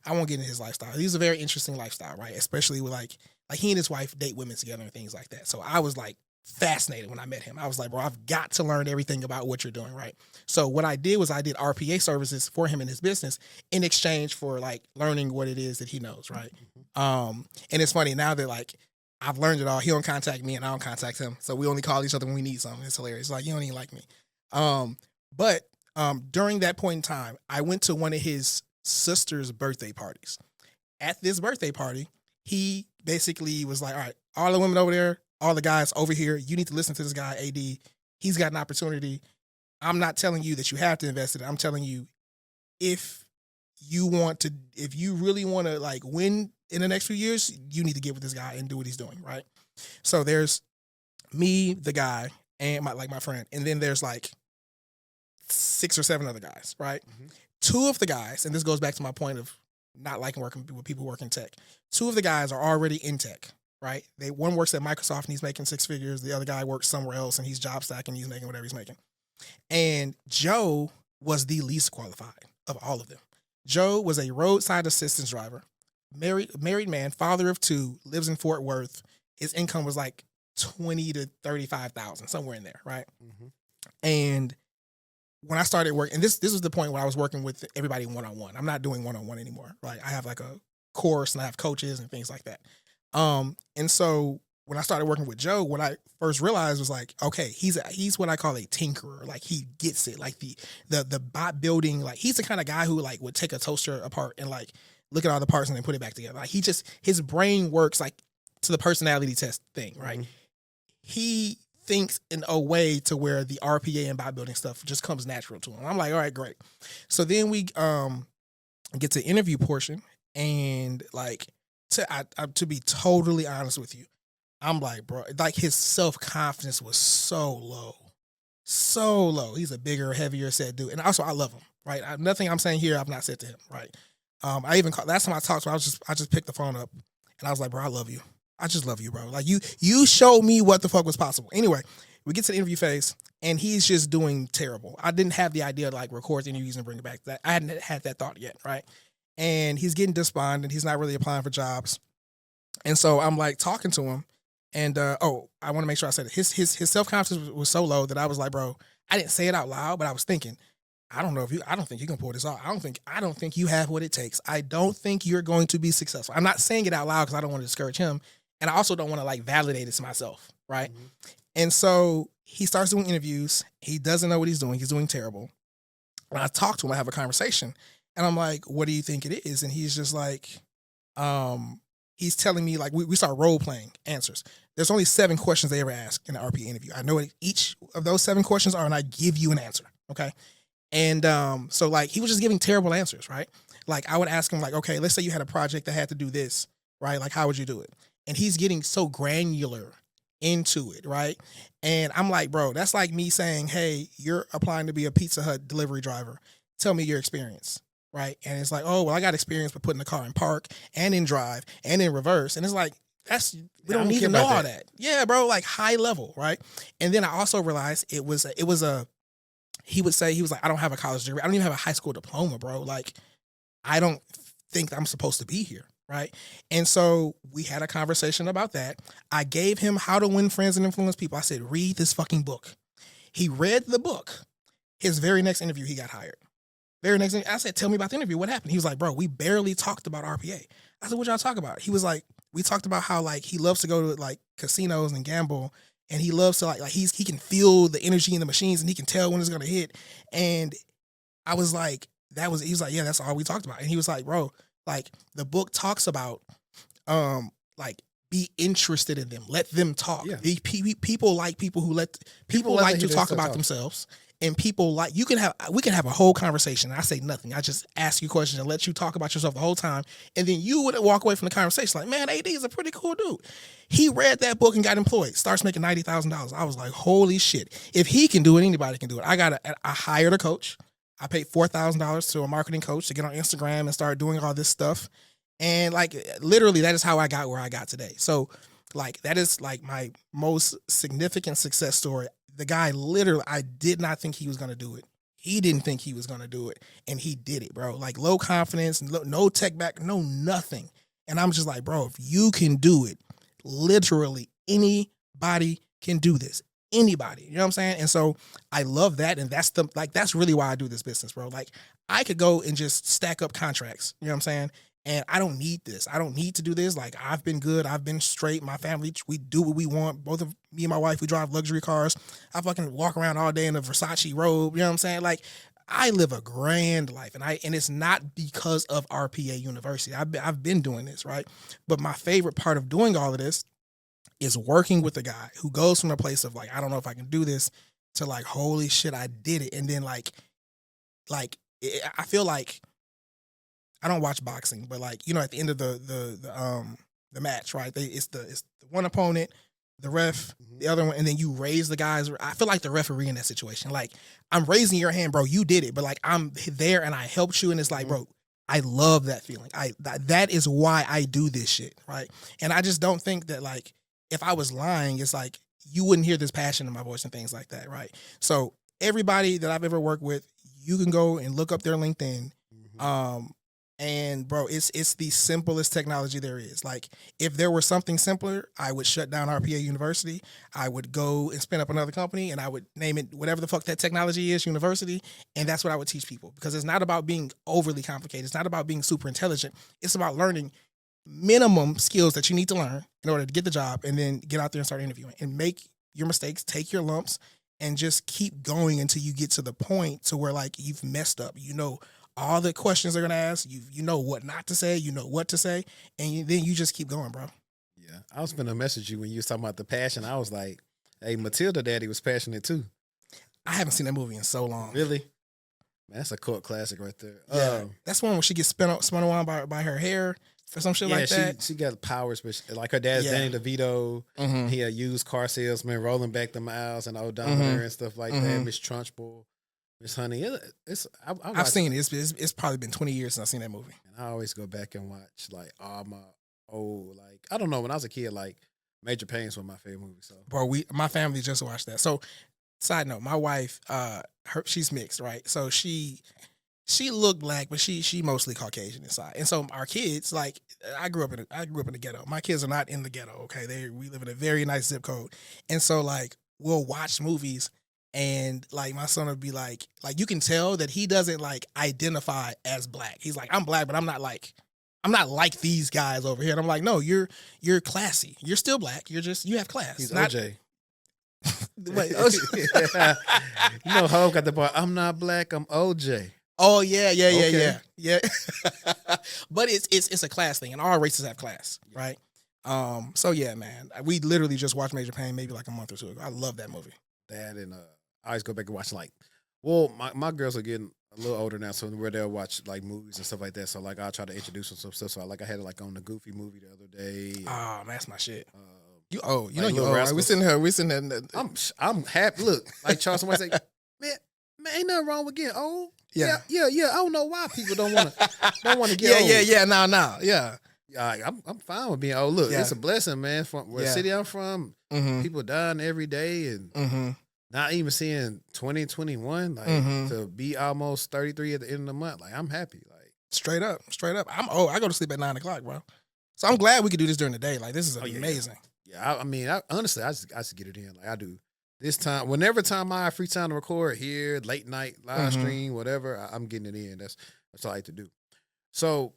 I won't get into his lifestyle. He's a very interesting lifestyle, right? Especially with like he and his wife date women together and things like that. So I was like fascinated when I met him. I was like, bro, I've got to learn everything about what you're doing, right? So what I did was I did RPA services for him in his business in exchange for like learning what it is that he knows, right? And it's funny now that like I've learned it all. He don't contact me and I don't contact him. So we only call each other when we need something. It's hilarious. Like, you don't even like me. But during that point in time, I went to one of his sister's birthday parties. At this birthday party, he basically was like, all right, all the women over there, all the guys over here, you need to listen to this guy, AD. He's got an opportunity. I'm not telling you that you have to invest in it. I'm telling you, if you really want to like win in the next few years, you need to get with this guy and do what he's doing, right? So there's me, the guy, and my friend, and then there's like 6 or 7 other guys, right? Mm-hmm. 2 of the guys, and this goes back to my point of not liking working with people who work in tech. 2 of the guys are already in tech, right? One works at Microsoft and he's making 6 figures. The other guy works somewhere else and he's job stacking. He's making whatever he's making. And Joe was the least qualified of all of them. Joe was a roadside assistance driver, married man, father of 2, lives in Fort Worth. His income was like $20,000 to $35,000, somewhere in there, right? Mm-hmm. And when I started working, and this was the point where I was working with everybody one-on-one. I'm not doing one-on-one anymore. Right? I have like a course and I have coaches and things like that. And so when I started working with Joe, what I first realized was like, okay, he's what I call a tinkerer. Like, he gets it. Like the bot building, like he's the kind of guy who like would take a toaster apart and like look at all the parts and then put it back together. Like his brain works like to the personality test thing, right? Mm-hmm. He thinks in a way to where the RPA and bot building stuff just comes natural to him. I'm like, all right, great. So then we get to the interview portion, and like to be totally honest with you, I'm like, bro, like his self-confidence was so low. He's a bigger, heavier set dude, and also I love him, right? Nothing I'm saying here I've not said to him, right? I even last time I talked to him, I just picked the phone up and I was like, bro, I love you. I just love you, bro. Like you showed me what the fuck was possible. Anyway, we get to the interview phase and he's just doing terrible. I didn't have the idea to like record the interviews and bring it back. That I hadn't had that thought yet, right? And he's getting despondent. He's not really applying for jobs. And so I'm like talking to him, and I want to make sure I said it. His self-confidence was so low that I was like, bro, I didn't say it out loud, but I was thinking, I don't think you can pull this off. I don't think you have what it takes. I don't think you're going to be successful. I'm not saying it out loud because I don't want to discourage him. And I also don't want to like validate it to myself, right? Mm-hmm. And so he starts doing interviews. He doesn't know what he's doing. He's doing terrible. When I talk to him, I have a conversation, And I'm like, what do you think it is? And he's just like, he's telling me, like, we start role playing answers. There's only 7 questions they ever ask in an RPA interview. I know what each of those 7 questions are, and I give you an answer. Okay. And so like he was just giving terrible answers, right? Like I would ask him, like, okay, let's say you had a project that had to do this, right? Like, how would you do it? And he's getting so granular into it, right? And I'm like, bro, that's like me saying, hey, you're applying to be a Pizza Hut delivery driver. Tell me your experience, right? And it's like, oh, well, I got experience with putting the car in park and in drive and in reverse. And it's like, we don't need to know all that. Yeah, bro, like high level, right? And then I also realized he would say, he was like, I don't have a college degree. I don't even have a high school diploma, bro. Like, I don't think I'm supposed to be here, right? And so we had a conversation about that. I gave him How to Win Friends and Influence People. I said, read this fucking book. He read the book. His very next interview, he got hired. Very next interview, I said, tell me about the interview. What happened? He was like, bro, we barely talked about RPA. I said, what y'all talk about? He was like, we talked about how like he loves to go to like casinos and gamble. And he loves to like he can feel the energy in the machines and he can tell when it's gonna hit. And I was like, he was like, yeah, that's all we talked about. And he was like, bro, like the book talks about like be interested in them, let them talk. Yeah. People like people who people like to talk about themselves. And people like we can have a whole conversation. I say nothing. I just ask you questions and let you talk about yourself the whole time. And then you would walk away from the conversation like, man, AD is a pretty cool dude. He read that book and got employed, starts making $90,000. I was like, holy shit. If he can do it, anybody can do it. I hired a coach. I paid $4,000 to a marketing coach to get on Instagram and start doing all this stuff. And like, literally that is how I got where I got today. So like, that is like my most significant success story. The guy literally, I did not think he was going to do it. He didn't think he was going to do it. And he did it, bro. Like low confidence, no tech back, no nothing. And I'm just like, bro, if you can do it, literally anybody can do this. Anybody, you know what I'm saying? And so I love that. And that's really why I do this business, bro. Like I could go and just stack up contracts, you know what I'm saying? And I don't need this. I don't need to do this. Like I've been good. I've been straight. My family, we do what we want. Both of me and my wife, we drive luxury cars. I fucking walk around all day in a Versace robe. You know what I'm saying? Like I live a grand life, and it's not because of RPA University. I've been doing this, right? But my favorite part of doing all of this is working with a guy who goes from a place of like, I don't know if I can do this, to like, holy shit, I did it. And then like I feel like, I don't watch boxing, but like, you know, at the end of the match, right? It's the one opponent, the ref, the other one, and then you raise the guys. I feel like the referee in that situation. Like I'm raising your hand, bro. You did it, but like I'm there and I helped you, and it's like, bro, I love that feeling. That is why I do this shit, right? And I just don't think that like if I was lying, it's like you wouldn't hear this passion in my voice and things like that, right? So everybody that I've ever worked with, you can go and look up their LinkedIn. And bro, it's the simplest technology there is. Like if there were something simpler, I would shut down RPA University. I would go and spin up another company and I would name it whatever the fuck that technology is, university. And that's what I would teach people, because it's not about being overly complicated. It's not about being super intelligent. It's about learning minimum skills that you need to learn in order to get the job, and then get out there and start interviewing and make your mistakes, take your lumps, and just keep going until you get to the point to where like you've messed up. You know all the questions they're going to ask. You know what not to say. You know what to say. And then you just keep going, bro. Yeah. I was going to message you when you was talking about the passion. I was like, hey, Matilda Daddy was passionate too. I haven't seen that movie in so long. Really? Man, that's a cult classic right there. Yeah. That's one where she gets spun around by her hair or some shit like that. She got powers, but like her dad's Danny DeVito. He a used car salesman rolling back the miles and odometer and stuff like that. Miss Trunchbull. Miss Honey, I've seen it. It's probably been 20 years since I've seen that movie. And I always go back and watch like all my old, like, I don't know, when I was a kid, like Major Payne's one of my favorite movies. So, bro, my family just watched that. So, side note, my wife, she's mixed, right? So she looked black, but she mostly Caucasian inside. And so our kids, like, I grew up in the ghetto. My kids are not in the ghetto. Okay, we live in a very nice zip code, and so like we'll watch movies. And like my son would be like you can tell that he doesn't like identify as black. He's like, I'm black, but I'm not like these guys over here. And I'm like, no, you're classy. You're still black. You have class. He's not OJ. Wait, OJ. You know, Hope got the part. I'm not black. I'm OJ. Oh yeah, Okay. yeah. But it's a class thing, and all races have class, right? So yeah, man, we literally just watched Major Payne maybe like a month or two ago. I love that movie. That and I always go back and watch like, well, my girls are getting a little older now, so where they'll watch like movies and stuff like that. So like I'll try to introduce them to some stuff. So like I had it like on the Goofy movie the other day. Oh, man, that's my shit. You like know you Little old. Right? We Rascals. sitting there. I'm happy. Look, like Charles, somebody say, man, ain't nothing wrong with getting old. Yeah. Yeah. I don't know why people don't want to get old. Yeah. No. Yeah. I'm fine with being old. Look, Yeah. it's a blessing, man. From where the city I'm from, people dying every day, and not even seeing 2021, like to be almost 33 at the end of the month. Like I'm happy. Like straight up. I'm old. I go to sleep at 9 o'clock, bro. So I'm glad we could do this during the day. Like this is amazing. Yeah, I mean, honestly, I just get it in. Like I do this time, whenever time I have free time to record here, late night live stream, whatever. I'm getting it in. That's what I like to do. So,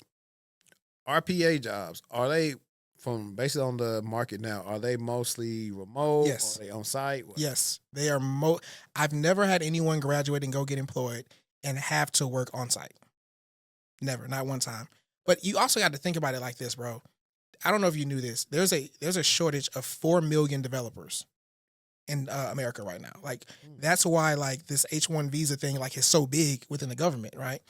RPA jobs, are they from based on the market now? Are they mostly remote? Yes. Are they on site? Yes, they are. I've never had anyone graduate and go get employed and have to work on site. Never, not one time. But you also got to think about it like this, bro. I don't know if you knew this. There's a shortage of 4 million developers in America right now. Like that's why like this H-1 visa thing like is so big within the government, right?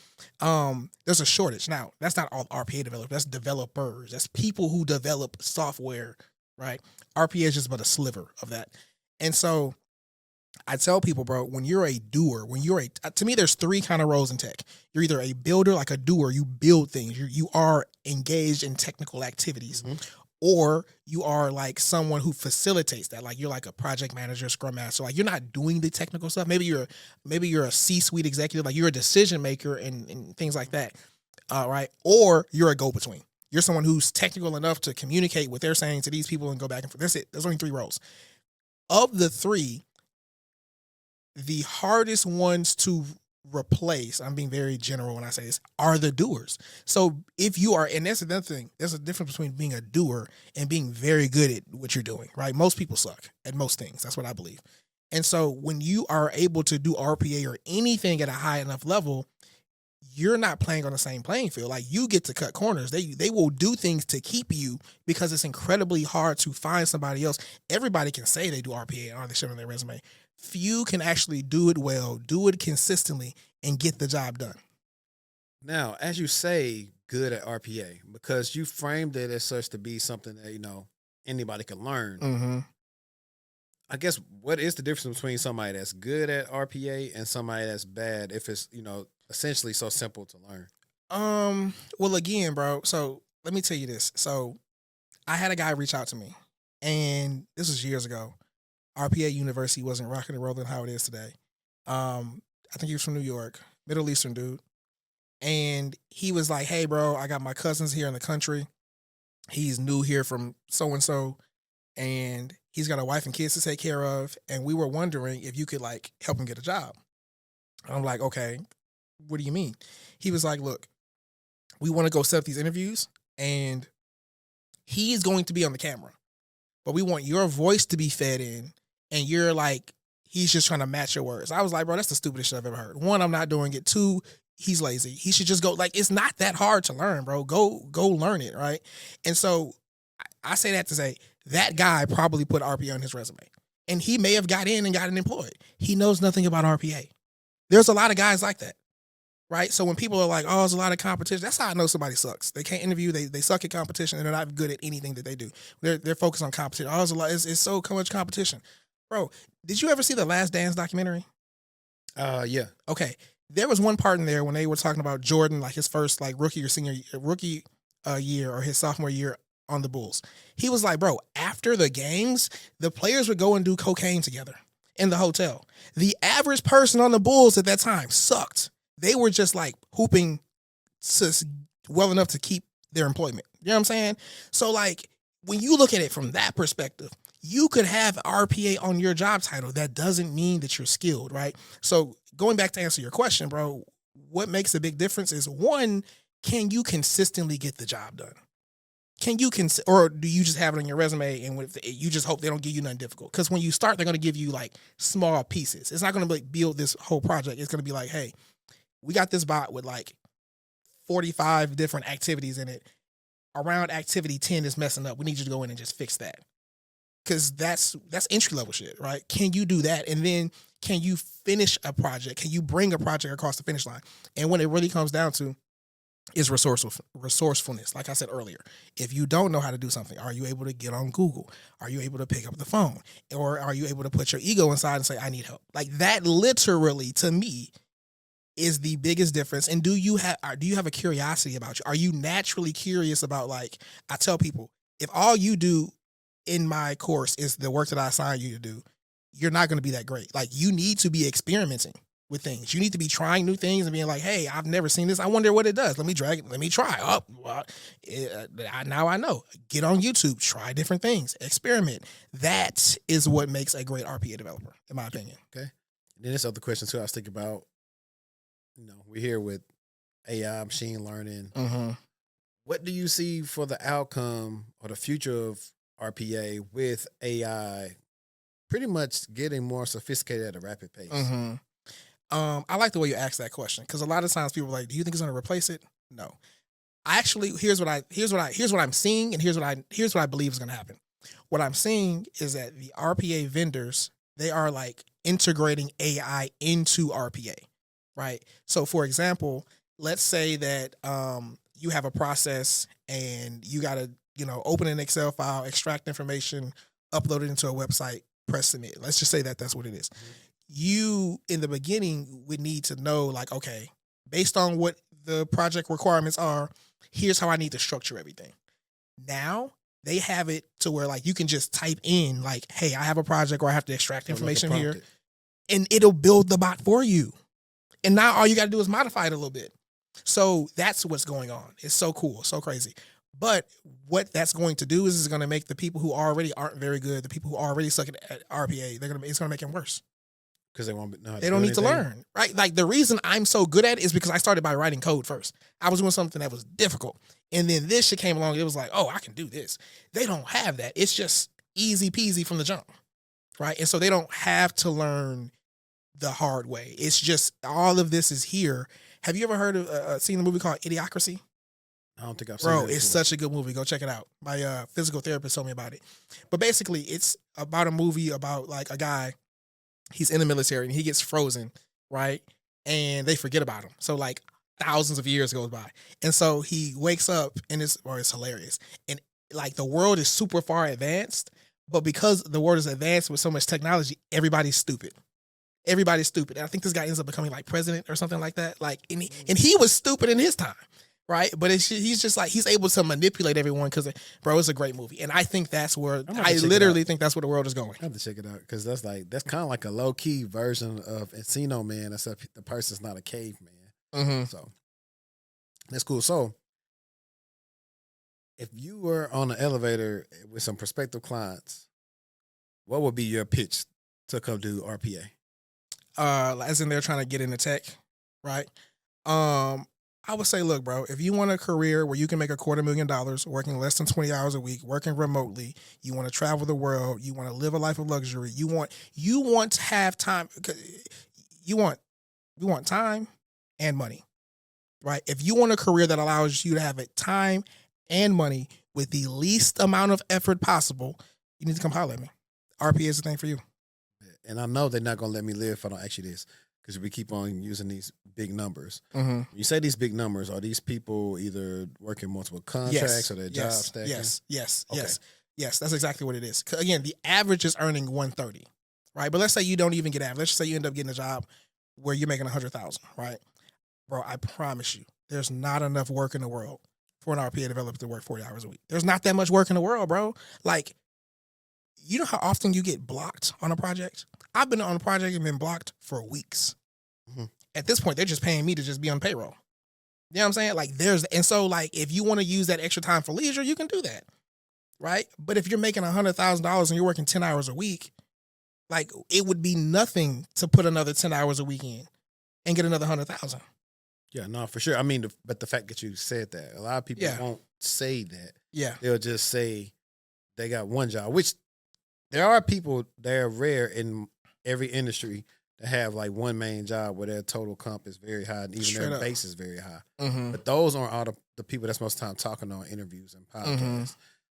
There's a shortage. Now, that's not all RPA developers. That's developers. That's people who develop software, right? RPA is just but a sliver of that. And so I tell people, bro, when you're a doer, to me, there's 3 kind of roles in tech. You're either a builder, like a doer, you build things, you are engaged in technical activities, or you are like someone who facilitates that. Like you're like a project manager, scrum master. Like you're not doing the technical stuff. Maybe you're a C-suite executive, like you're a decision maker and things like that, right? Or you're a go-between. You're someone who's technical enough to communicate what they're saying to these people and go back and forth. That's it. There's only 3 roles. Of the 3, the hardest ones to replace, I'm being very general when I say this, are the doers. So if you are, and that's another thing, there's a difference between being a doer and being very good at what you're doing, right? Most people suck at most things. That's what I believe. And so when you are able to do RPA or anything at a high enough level, you're not playing on the same playing field. Like you get to cut corners. They will do things to keep you because it's incredibly hard to find somebody else. Everybody can say they do RPA or they show on their resume. Few can actually do it well, do it consistently, and get the job done. Now, as you say, good at RPA, because you framed it as such to be something that, anybody can learn. I guess what is the difference between somebody that's good at RPA and somebody that's bad if it's, essentially so simple to learn? Well, again, bro, so let me tell you this. So I had a guy reach out to me, and this was years ago. RPA University wasn't rocking and rolling how it is today. I think he was from New York, Middle Eastern dude. And he was like, hey, bro, I got my cousins here in the country. He's new here from so-and-so, and he's got a wife and kids to take care of. And we were wondering if you could, like, help him get a job. I'm like, okay, what do you mean? He was like, look, we want to go set up these interviews, and he's going to be on the camera. But we want your voice to be fed in, and you're like, he's just trying to match your words. I was like, bro, that's the stupidest shit I've ever heard. 1, I'm not doing it. 2, he's lazy. He should just go. Like, it's not that hard to learn, bro. Go learn it, right? And so I say that to say that guy probably put RPA on his resume, and he may have got in and gotten employed. He knows nothing about RPA. There's a lot of guys like that, right? So when people are like, oh, there's a lot of competition, that's how I know somebody sucks. They can't interview. They suck at competition, and they're not good at anything that they do. They're focused on competition. Oh, there's a lot. It's so much competition. Bro, did you ever see the Last Dance documentary? Yeah. Okay. There was one part in there when they were talking about Jordan, like his first like rookie year or his sophomore year on the Bulls. He was like, bro, after the games, the players would go and do cocaine together in the hotel. The average person on the Bulls at that time sucked. They were just like hooping well enough to keep their employment. You know what I'm saying? So like when you look at it from that perspective, you could have RPA on your job title. That doesn't mean that you're skilled, right? So going back to answer your question, bro, what makes a big difference is 1, can you consistently get the job done? Can you or do you just have it on your resume and you just hope they don't give you nothing difficult? Because when you start, they're going to give you like small pieces. It's not going to like build this whole project. It's going to be like, hey, we got this bot with like 45 different activities in it. Around activity 10 is messing up. We need you to go in and just fix that. Because that's entry level shit, right? Can you do that? And then can you finish a project? Can you bring a project across the finish line? And when it really comes down to is resourcefulness. Like I said earlier, if you don't know how to do something, are you able to get on Google? Are you able to pick up the phone? Or are you able to put your ego inside and say, I need help? Like that literally, to me, is the biggest difference. And do you have a curiosity about you? Are you naturally curious about, like, I tell people, if all you do in my course is the work that I assign you to do, you're not going to be that great. Like, you need to be experimenting with things. You need to be trying new things and being like, hey, I've never seen this. I wonder what it does. Let me drag it. Let me try. Oh, well, now I know. Get on YouTube. Try different things. Experiment. That is what makes a great RPA developer, in my opinion. Okay. And then this other question too I was thinking about, we're here with AI, machine learning. Mm-hmm. What do you see for the outcome or the future of RPA with AI pretty much getting more sophisticated at a rapid pace? Mm-hmm. I like the way you asked that question, because a lot of times people are like, do you think it's going to replace it? No. Actually, here's what I'm seeing, and here's what I believe is going to happen. What I'm seeing is that the RPA vendors, they are like integrating AI into RPA, right? So for example, let's say that you have a process and you got to, open an Excel file, extract information, upload it into a website, press submit. Let's just say that that's what it is. Mm-hmm. You, in the beginning, would need to know, like, okay, based on what the project requirements are, here's how I need to structure everything. Now, they have it to where, like, you can just type in, like, hey, I have a project where I have to extract information here, and it'll build the bot for you. And now all you got to do is modify it a little bit. So that's what's going on. It's so cool, so crazy. But what that's going to do is going to make the people who already aren't very good, the people who already suck at RPA, it's going to make them worse. Because they won't know how to They don't need to learn, right? Like, the reason I'm so good at it is because I started by writing code first. I was doing something that was difficult. And then this shit came along. It was like, oh, I can do this. They don't have that. It's just easy peasy from the jump, right? And so they don't have to learn the hard way. It's just all of this is here. Have you ever heard of seen a movie called Idiocracy? I don't think I've seen it. Bro, it's such a good movie. Go check it out. My physical therapist told me about it. But basically, it's about a movie about, like, a guy. He's in the military and he gets frozen, right? And they forget about him. So, like, thousands of years goes by. And so he wakes up and it's hilarious. And, like, the world is super far advanced, but because the world is advanced with so much technology, everybody's stupid. Everybody's stupid. And I think this guy ends up becoming, like, president or something like that. Like, and he was stupid in his time, right? But he's just like, he's able to manipulate everyone because, bro, it's a great movie. And I think that's where, I literally think that's where the world is going. I have to check it out, because that's kind of like a low-key version of Encino Man, except the person's not a caveman. Mm-hmm. So that's cool. So if you were on an elevator with some prospective clients, what would be your pitch to come do RPA? As in they're trying to get into tech, right? I would say, look, bro, if you want a career where you can make $250,000 working less than 20 hours a week, working remotely, you want to travel the world, you want to live a life of luxury, you want to have time, you want time and money, right? If you want a career that allows you to have time and money with the least amount of effort possible, you need to come holler at me. RPA is the thing for you. And I know they're not going to let me live if I don't ask you this, because we keep on using these big numbers. Mm-hmm. When you say these big numbers, are these people either working multiple contracts or their job stacking? Yes. That's exactly what it is. Again, the average is earning $130, right? But let's say you don't even get average. Let's say you end up getting a job where you're making $100,000, right? Bro, I promise you, there's not enough work in the world for an RPA developer to work 40 hours a week. There's not that much work in the world, bro. Like, you know how often you get blocked on a project? I've been on a project and been blocked for weeks. Mm-hmm. At this point, they're just paying me to just be on payroll. You know what I'm saying? Like, and so, like, if you want to use that extra time for leisure, you can do that, right? But if you're making $100,000 and you're working 10 hours a week, like, it would be nothing to put another 10 hours a week in and get another 100,000. Yeah, no, for sure. I mean, but the fact that you said that, a lot of people won't say that. Yeah. They'll just say they got one job, which there are people that are rare in every industry that have like one main job where their total comp is very high and even Straight their up. base is very high. Mm-hmm. But those aren't all the people that's most time talking on interviews and podcasts. Mm-hmm.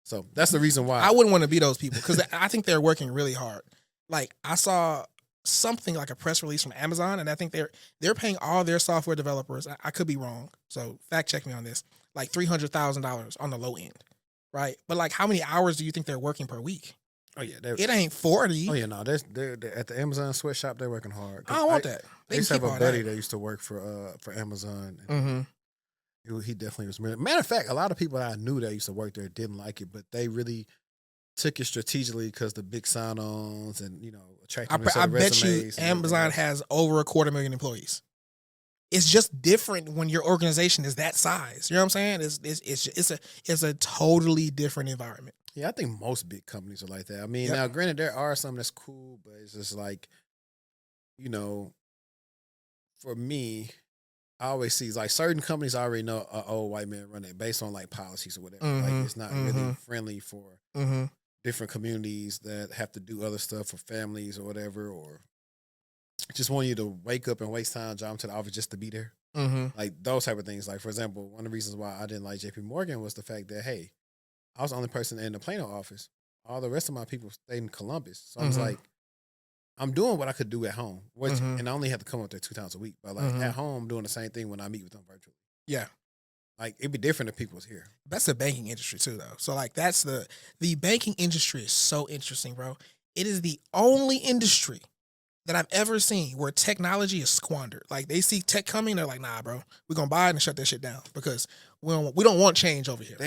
So that's the reason why I wouldn't want to be those people because I think they're working really hard. Like I saw something like a press release from Amazon, and I think they're paying all their software developers. I could be wrong, so fact check me on this. Like $300,000 on the low end, right? But like, how many hours do you think they're working per week? Oh yeah, It ain't 40. Oh yeah, no, they're at the Amazon sweatshop. They're working hard. I don't want that. I used to have a buddy that used to work for Amazon. And he definitely was. Matter of fact, a lot of people that I knew that used to work there didn't like it, but they really took it strategically because the big sign-ons and attracting I bet you resumes. Amazon has over 250,000 employees. It's just different when your organization is that size. You know what I'm saying? It's a totally different environment. Yeah, I think most big companies are like that. I mean, now granted, there are some that's cool, but it's just like, for me, I always see like certain companies I already know an old white man running it based on like policies or whatever. Like it's not really friendly for different communities that have to do other stuff for families or whatever, or just want you to wake up and waste time driving to the office just to be there. Like those type of things. Like, for example, one of the reasons why I didn't like JP Morgan was the fact that, hey, I was the only person in the Plano office. All the rest of my people stayed in Columbus. So I was like, I'm doing what I could do at home, and I only have to come up there 2 times a week. But like at home, I'm doing the same thing when I meet with them virtually. Yeah. Like it'd be different if people was here. That's the banking industry too, though. So like that's the banking industry is so interesting, bro. It is the only industry that I've ever seen where technology is squandered. Like they see tech coming, they're like, nah, bro, we're gonna buy it and shut that shit down because we don't want change over here.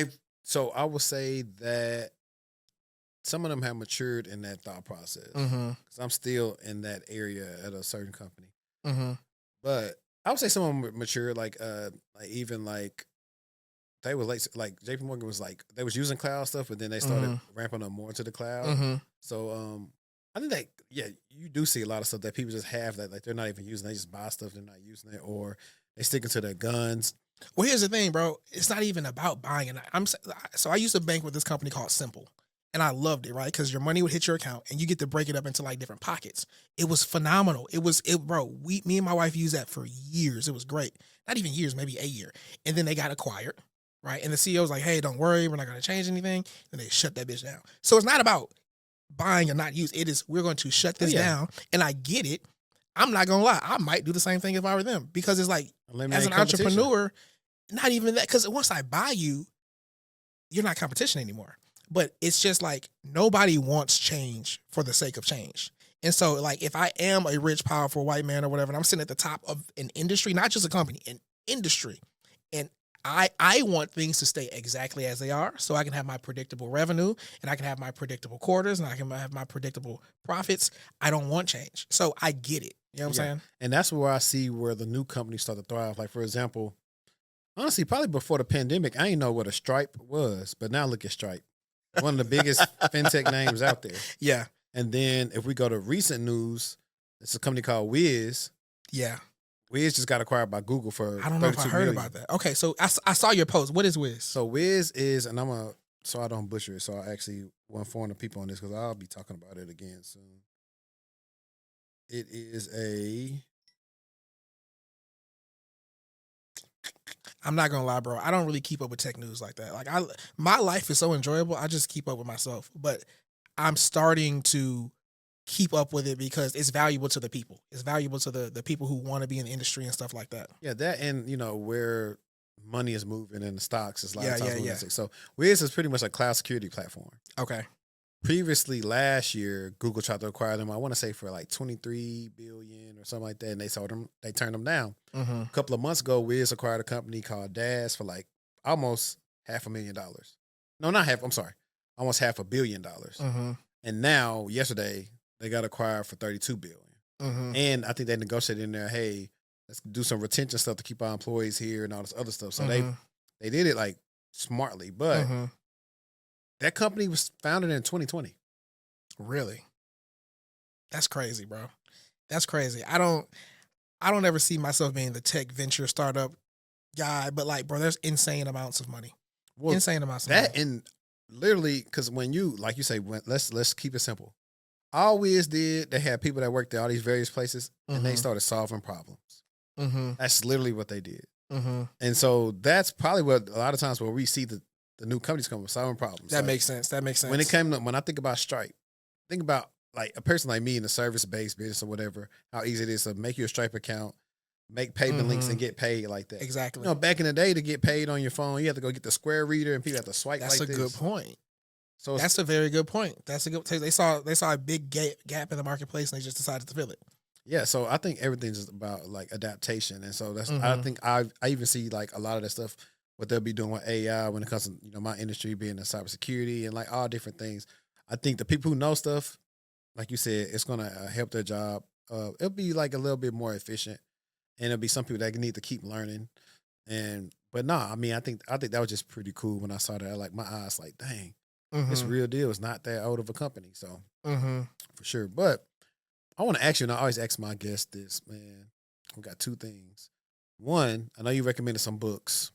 So I would say that some of them have matured in that thought process. Because I'm still in that area at a certain company. But I would say some of them matured, like even like they were late. Like JP Morgan was like they was using cloud stuff, but then they started ramping up more into the cloud. So I think that you do see a lot of stuff that people just have that like they're not even using. They just buy stuff, they're not using it, or they sticking to their guns. Well, here's the thing, bro. It's not even about buying it. So I used to bank with this company called Simple, and I loved it, right? Because your money would hit your account, and you get to break it up into like different pockets. It was phenomenal. Bro. Me and my wife used that for years. It was great. Not even years, maybe a year. And then they got acquired, right? And the CEO was like, "Hey, don't worry, we're not going to change anything." And they shut that bitch down. So it's not about buying or not use. It is we're going to shut this down. And I get it. I'm not gonna lie. I might do the same thing if I were them because it's like as an entrepreneur. Not even that, because once I buy you, you're not competition anymore. But it's just like nobody wants change for the sake of change. And so, like, if I am a rich, powerful white man or whatever, and I'm sitting at the top of an industry, not just a company, an industry, and I want things to stay exactly as they are so I can have my predictable revenue and I can have my predictable quarters and I can have my predictable profits. I don't want change. So I get it. You know what I'm saying? And that's where I see where the new companies start to thrive. Like, for example, honestly, probably before the pandemic, I didn't know what a Stripe was, but now look at Stripe. One of the biggest fintech names out there. Yeah. And then if we go to recent news, it's a company called Wiz. Yeah. Wiz just got acquired by Google for I don't know if I heard about that. Okay, so I saw your post. What is Wiz? So Wiz is, and so I don't butcher it, so I actually want to inform the people on this because I'll be talking about it again soon. It is I'm not gonna lie, bro. I don't really keep up with tech news like that. Like my life is so enjoyable. I just keep up with myself. But I'm starting to keep up with it because it's valuable to the people. It's valuable to the people who want to be in the industry and stuff like that. Yeah, that and where money is moving in the stocks is a lot of times. Yeah. So Wiz is pretty much a cloud security platform. Okay. Previously, last year, Google tried to acquire them. I want to say for like $23 billion or something like that, and they turned them down. A couple of months ago, Wiz acquired a company called DAS for like almost $500,000. No, not half. I'm sorry, almost $500 million. And now, yesterday, they got acquired for $32 billion. And I think they negotiated in there, hey, let's do some retention stuff to keep our employees here and all this other stuff. So they did it like smartly, but. That company was founded in 2020. Really? That's crazy, bro. That's crazy. I don't ever see myself being the tech venture startup guy, but like, bro, there's insane amounts of money. Well, insane amounts of money. That and literally, because when you, like you say, let's keep it simple. always did. They had people that worked at all these various places, and they Mhm. started solving problems. Mm-hmm. That's literally what they did. Mm-hmm. And so that's probably what a lot of times where we see the new companies come with solving problems. That Like, makes sense. That makes sense. when I think about Stripe, think about like a person like me in the service-based business or whatever, how easy it is to make your Stripe account, make payment links, and get paid like that. Exactly. You know, back in the day, to get paid on your phone, you have to go get the Square reader, and people have to swipe. That's like a this. good point. So that's a very good point. That's a good. They saw a big gap in the marketplace, and they just decided to fill it. Yeah, so I think everything's just about like adaptation, and so that's I think I even see like a lot of that stuff what they'll be doing with AI when it comes to my industry being in cybersecurity and like all different things. I think the people who know stuff, like you said, it's gonna help their job. It'll be like a little bit more efficient, and it'll be some people that need to keep learning. But I mean, I think that was just pretty cool when I saw that. Like my eyes, like dang, it's real deal. It's not that old of a company, so for sure. But I want to ask you, and I always ask my guests this, man. We got two things. One, I know you recommended some books.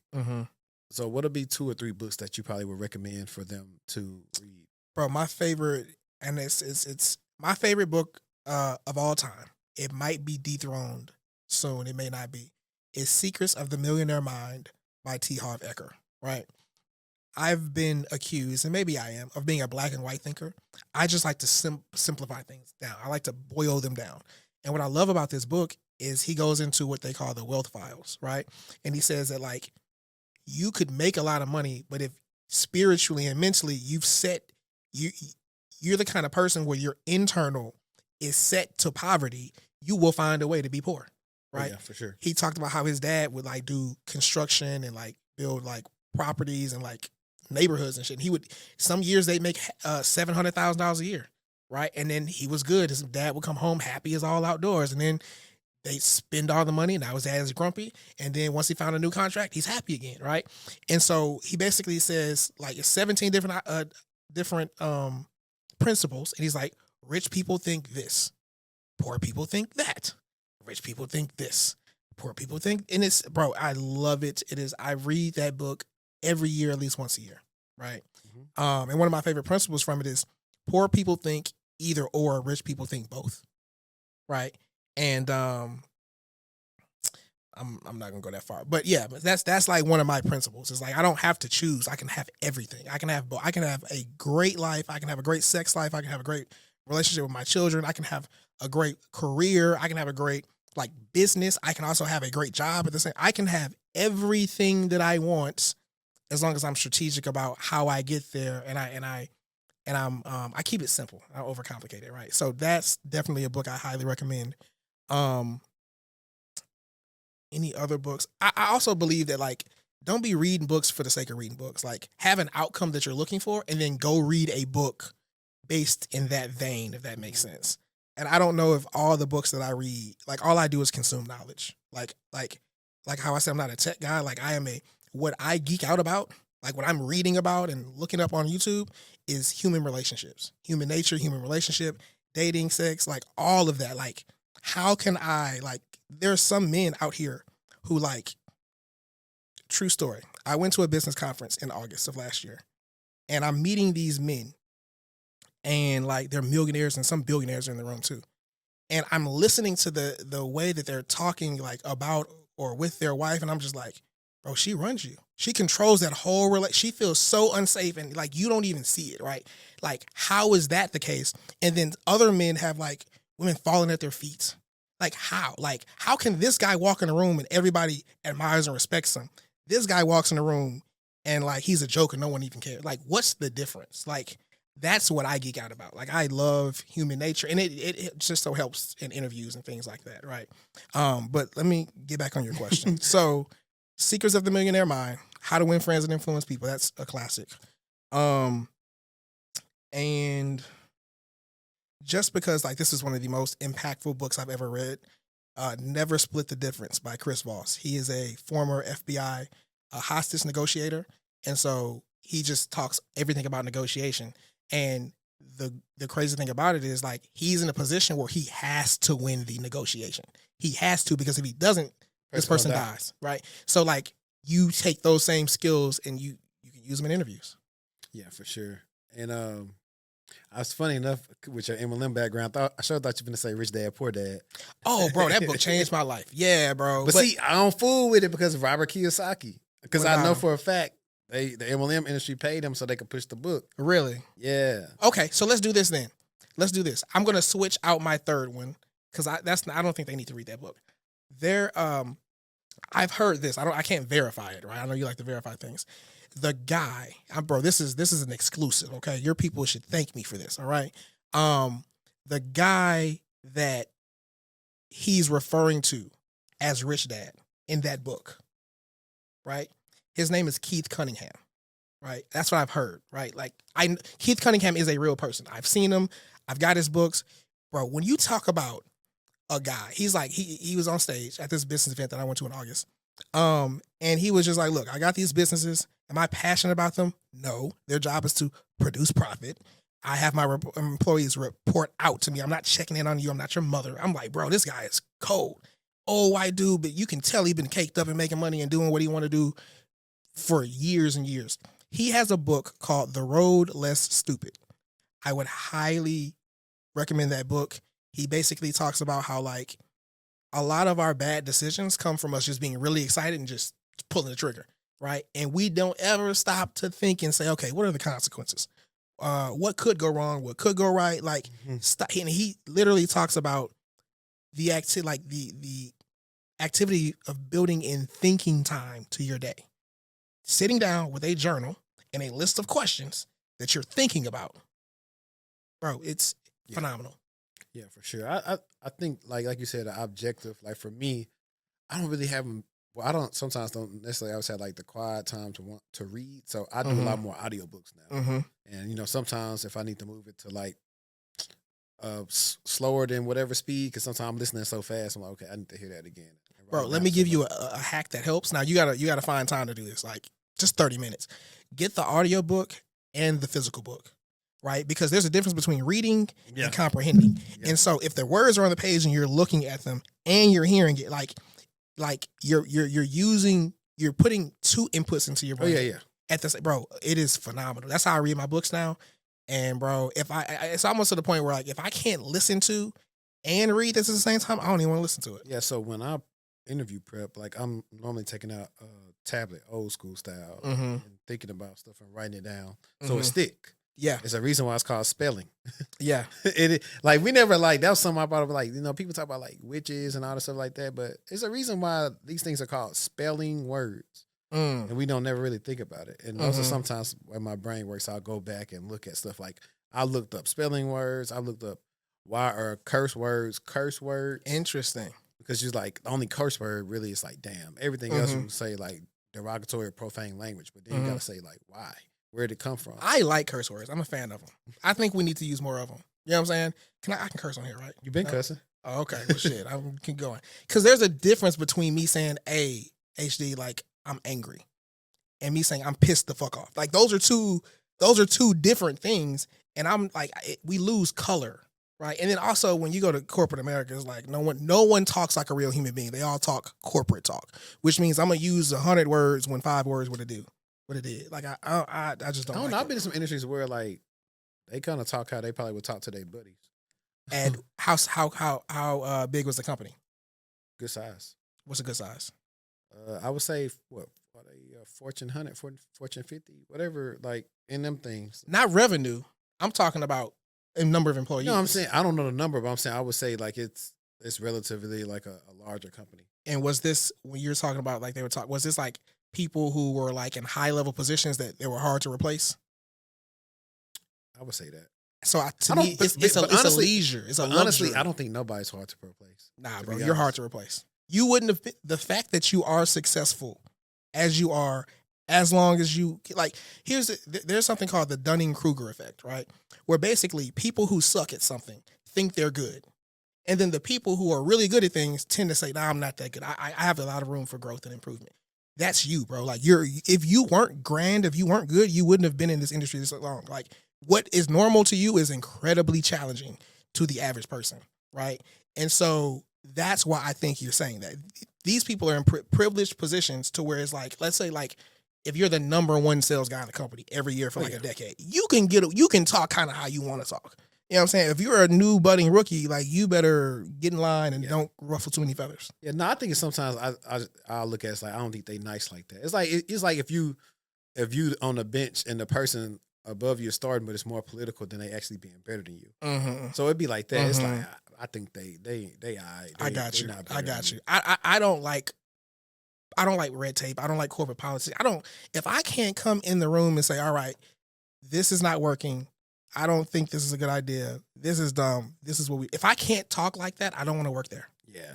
So what'll be 2 or 3 books that you probably would recommend for them to read? Bro, my favorite, and it's my favorite book of all time. It might be dethroned soon. It may not be. Is Secrets of the Millionaire Mind by T. Harv Eker, right? I've been accused, and maybe I am, of being a black and white thinker. I just like to simplify things down. I like to boil them down. And what I love about this book is he goes into what they call the wealth files, right? And he says that like you could make a lot of money, but if spiritually and mentally you're the kind of person where your internal is set to poverty, you will find a way to be poor, right? Yeah, for sure. He talked about how his dad would like do construction and like build like properties and like neighborhoods and shit. He would, some years they'd make $700,000 a year, right? And then he was good. His dad would come home happy as all outdoors, and then they spend all the money. Now his dad is grumpy, and then once he found a new contract, he's happy again, right? And so he basically says like 17 different principles, and he's like, rich people think this, poor people think that, rich people think this, poor people think, and it's, bro, I love it. It is, I read that book every year, at least once a year, right? And one of my favorite principles from it is poor people think either or, rich people think both, right? And I'm not gonna go that far, but yeah, that's like one of my principles. It's like I don't have to choose. I can have everything. I can have both. I can have a great life. I can have a great sex life. I can have a great relationship with my children. I can have a great career. I can have a great like business. I can also have a great job at the same. I can have everything that I want as long as I'm strategic about how I get there, and I keep it simple. I don't overcomplicate it, right? So that's definitely a book I highly recommend. Any other books? I also believe that like don't be reading books for the sake of reading books. Like have an outcome that you're looking for, and then go read a book based in that vein, if that makes sense. And I don't know if all the books that I read, like all I do is consume knowledge. Like how I said, I'm not a tech guy. Like what I geek out about, like what I'm reading about and looking up on YouTube is human relationships, human nature, human relationship, dating, sex, like all of that. Like how can I, like there's some men out here who like, true story. I went to a business conference in August of last year, and I'm meeting these men, and like they're millionaires, and some billionaires are in the room too. And I'm listening to the way that they're talking like about or with their wife, and I'm just like, bro, she runs you. She controls that whole relationship. She feels so unsafe, and like you don't even see it, right? Like how is that the case? And then other men have like women falling at their feet. Like how? Like how can this guy walk in a room and everybody admires and respects him? This guy walks in the room and like he's a joke and no one even cares. Like what's the difference? Like that's what I geek out about. Like I love human nature, and it just so helps in interviews and things like that, right? But let me get back on your question. So, Secrets of the Millionaire Mind: How to Win Friends and Influence People. That's a classic. And just because like this is one of the most impactful books I've ever read, Never Split the Difference by Chris Voss. He is a former FBI hostage negotiator, and so he just talks everything about negotiation. And the crazy thing about it is like he's in a position where he has to win the negotiation. He has to, because if he doesn't, this person dies, right? So like you take those same skills and you can use them in interviews. Yeah, for sure. And I was funny enough with your MLM background. I sure thought you were going to say Rich Dad, Poor Dad. Oh, bro, that book changed my life. Yeah, bro. But see, I don't fool with it because of Robert Kiyosaki. Because I know for a fact the MLM industry paid them so they could push the book. Really? Yeah. Okay, so let's do this then. Let's do this. I'm going to switch out my third one because I don't think they need to read that book. I've heard this. I can't verify it, right? I know you like to verify things. The guy, bro, this is an exclusive, okay? Your people should thank me for this, all right? The guy that he's referring to as Rich Dad in that book, right? His name is Keith Cunningham, right? That's what I've heard, right? Like, Keith Cunningham is a real person. I've seen him. I've got his books. Bro, when you talk about a guy, he's like, he was on stage at this business event that I went to in August. And he was just like, look, I got these businesses. Am I passionate about them? No. Their job is to produce profit. I have my employees report out to me. I'm not checking in on you. I'm not your mother. I'm like, bro, this guy is cold. Oh, white dude, but you can tell he's been caked up and making money and doing what he want to do for years and years. He has a book called The Road Less Stupid. I would highly recommend that book. He basically talks about how, like, a lot of our bad decisions come from us just being really excited and just pulling the trigger, right? And we don't ever stop to think and say, okay, what are the consequences? What could go wrong? What could go right? Like, and he literally talks about the activity of building in thinking time to your day. Sitting down with a journal and a list of questions that you're thinking about. Bro, it's phenomenal. Yeah, for sure. I think like you said, the objective, like for me, I don't really have them. Well, I don't necessarily always have like the quiet time to want to read. So I do a lot more audiobooks now. And, sometimes if I need to move it to like slower than whatever speed, because sometimes I'm listening so fast, I'm like, okay, I need to hear that again. Bro, let me give you a hack that helps. Now you gotta find time to do this, like just 30 minutes. Get the audiobook and the physical book. Right? Because there's a difference between reading and comprehending. Yeah. And so if the words are on the page and you're looking at them and you're hearing it, like you're putting two inputs into your brain. At this, bro, it is phenomenal. That's how I read my books now. And bro, it's almost to the point where, like, if I can't listen to and read this at the same time, I don't even want to listen to it. Yeah. So when I interview prep, like I'm normally taking out a tablet, old school style, and thinking about stuff and writing it down so it stick. Yeah. It's a reason why it's called spelling. Yeah. Like, we never, like, that was something I brought up, like, people talk about, like, witches and all this stuff like that, but it's a reason why these things are called spelling words. And we don't never really think about it. And those are sometimes when my brain works, I'll go back and look at stuff. Like, I looked up spelling words. I looked up why are curse words. Interesting. Because you're like, the only curse word really is like, damn. Everything else you say, like, derogatory or profane language. But then you got to say, like, why? Where'd it come from? I like curse words. I'm a fan of them. I think we need to use more of them. You know what I'm saying? I can curse on here, right? You've been cussing. Oh, okay. Well, shit. I can keep going. Because there's a difference between me saying, hey, HD, like, I'm angry, and me saying I'm pissed the fuck off. Like, those are two different things. And I'm like, we lose color, right? And then also when you go to corporate America, it's like no one talks like a real human being. They all talk corporate talk, which means I'm gonna use 100 words when 5 words would it do. What it did. Like, I just don't. I don't like know. it. I've been in some industries where, like, they kind of talk how they probably would talk to their buddies. And how big was the company? Good size. What's a good size? I would say what are they? Fortune 100, Fortune 50, whatever. Like, in them things. Not revenue. I'm talking about a number of employees. No, I'm saying I don't know the number, but I'm saying I would say like it's relatively like a larger company. And was this when you're talking about like they were talking? Was this like people who were like in high level positions that they were hard to replace? I would say that. So to me, it's a leisure. It's a luxury. Honestly, I don't think nobody's hard to replace. Nah, bro, you're hard to replace. You wouldn't have the fact that you are successful as you are, as long as you like. There's something called the Dunning-Kruger effect, right? Where basically people who suck at something think they're good, and then the people who are really good at things tend to say, "Nah, I'm not that good. I have a lot of room for growth and improvement." That's you, bro. Like if you weren't grand, if you weren't good, you wouldn't have been in this industry this long. Like what is normal to you is incredibly challenging to the average person, right? And so that's why I think you're saying that these people are in privileged positions to where it's like, let's say like if you're the number one sales guy in the company every year for like a decade, you can talk kind of how you want to talk. You know what I'm saying? If you're a new budding rookie, like you better get in line and don't ruffle too many feathers. Yeah, no, I think it's sometimes I'll look at it, it's like I don't think they nice like that. It's like if you on the bench and the person above you is starting, but it's more political than they actually being better than you. Mm-hmm. So it'd be like that. Mm-hmm. It's like I think they I got you. I don't like red tape. I don't like corporate politics. If I can't come in the room and say, all right, this is not working. I don't think this is a good idea. This is dumb. This is what if I can't talk like that, I don't want to work there. Yeah.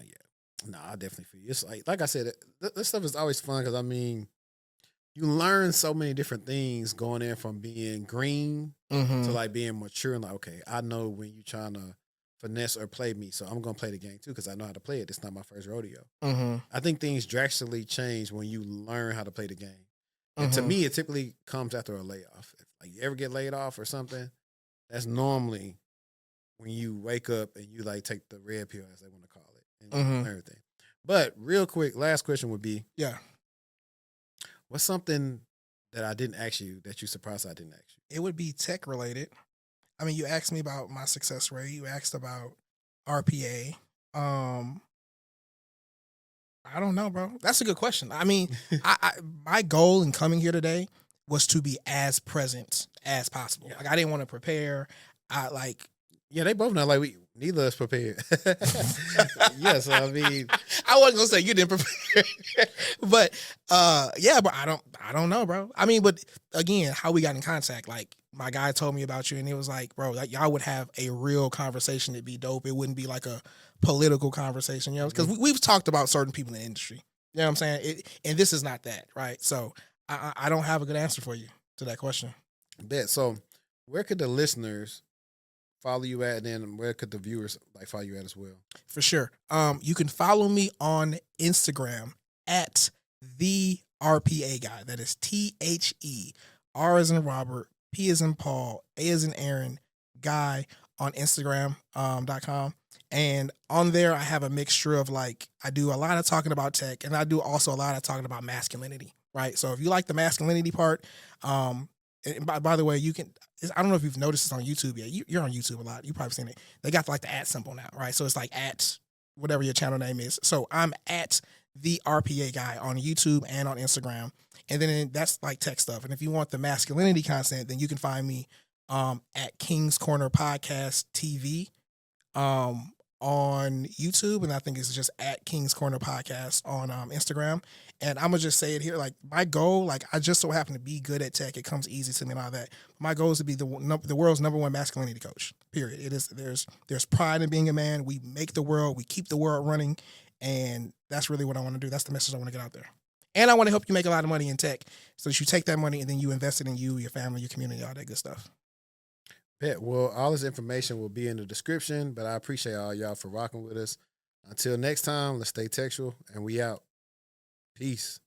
No, I definitely feel you. It's like I said, this stuff is always fun because, I mean, you learn so many different things going in from being green to like being mature and like, okay, I know when you're trying to finesse or play me, so I'm going to play the game too because I know how to play it. It's not my first rodeo. I think things drastically change when you learn how to play the game. And to me, it typically comes after a layoff. If like you ever get laid off or something, that's normally when you wake up and you like take the red pill, as they want to call it, and everything. But real quick, last question would be, what's something that I didn't ask you that you surprised I didn't ask you? It would be tech related. I mean, you asked me about my success rate. You asked about RPA. I don't know, bro. That's a good question. I mean, my goal in coming here today was to be as present as possible. Yeah. Like I didn't want to prepare. They both know like neither of us prepared. Yes, I mean, I wasn't gonna say you didn't prepare, but but I don't know, bro. I mean, but again, how we got in contact, like my guy told me about you, and it was like, bro, like y'all would have a real conversation. It'd be dope. It wouldn't be like a political conversation, you know, because we've talked about certain people in the industry. You know what I'm saying? And this is not that, right? So I don't have a good answer for you to that question. So where could the listeners follow you at, and then where could the viewers like follow you at as well? For sure. You can follow me on Instagram at the RPA guy. That is THE, R as in Robert, P as in Paul, A as in Aaron, guy on Instagram.com. And on there, I have a mixture of like, I do a lot of talking about tech, and I do also a lot of talking about masculinity, right? So if you like the masculinity part, and by the way, you can, I don't know if you've noticed this on YouTube yet. You're on YouTube a lot. You've probably seen it. They got like the @ symbol now, right? So it's like at whatever your channel name is. So I'm at the RPA guy on YouTube and on Instagram. And then that's like tech stuff. And if you want the masculinity content, then you can find me at King's Corner Podcast TV on YouTube. And I think it's just at King's Corner Podcast on Instagram. And I'm going to just say it here. Like my goal, like I just so happen to be good at tech. It comes easy to me and all that. My goal is to be the world's #1 masculinity coach, period. It is, there's pride in being a man. We make the world, we keep the world running. And that's really what I want to do. That's the message I want to get out there. And I want to help you make a lot of money in tech so that you take that money and then you invest it in you, your family, your community, all that good stuff. Bet. Well, all this information will be in the description, but I appreciate all y'all for rocking with us. Until next time, let's stay textual, and we out. Peace.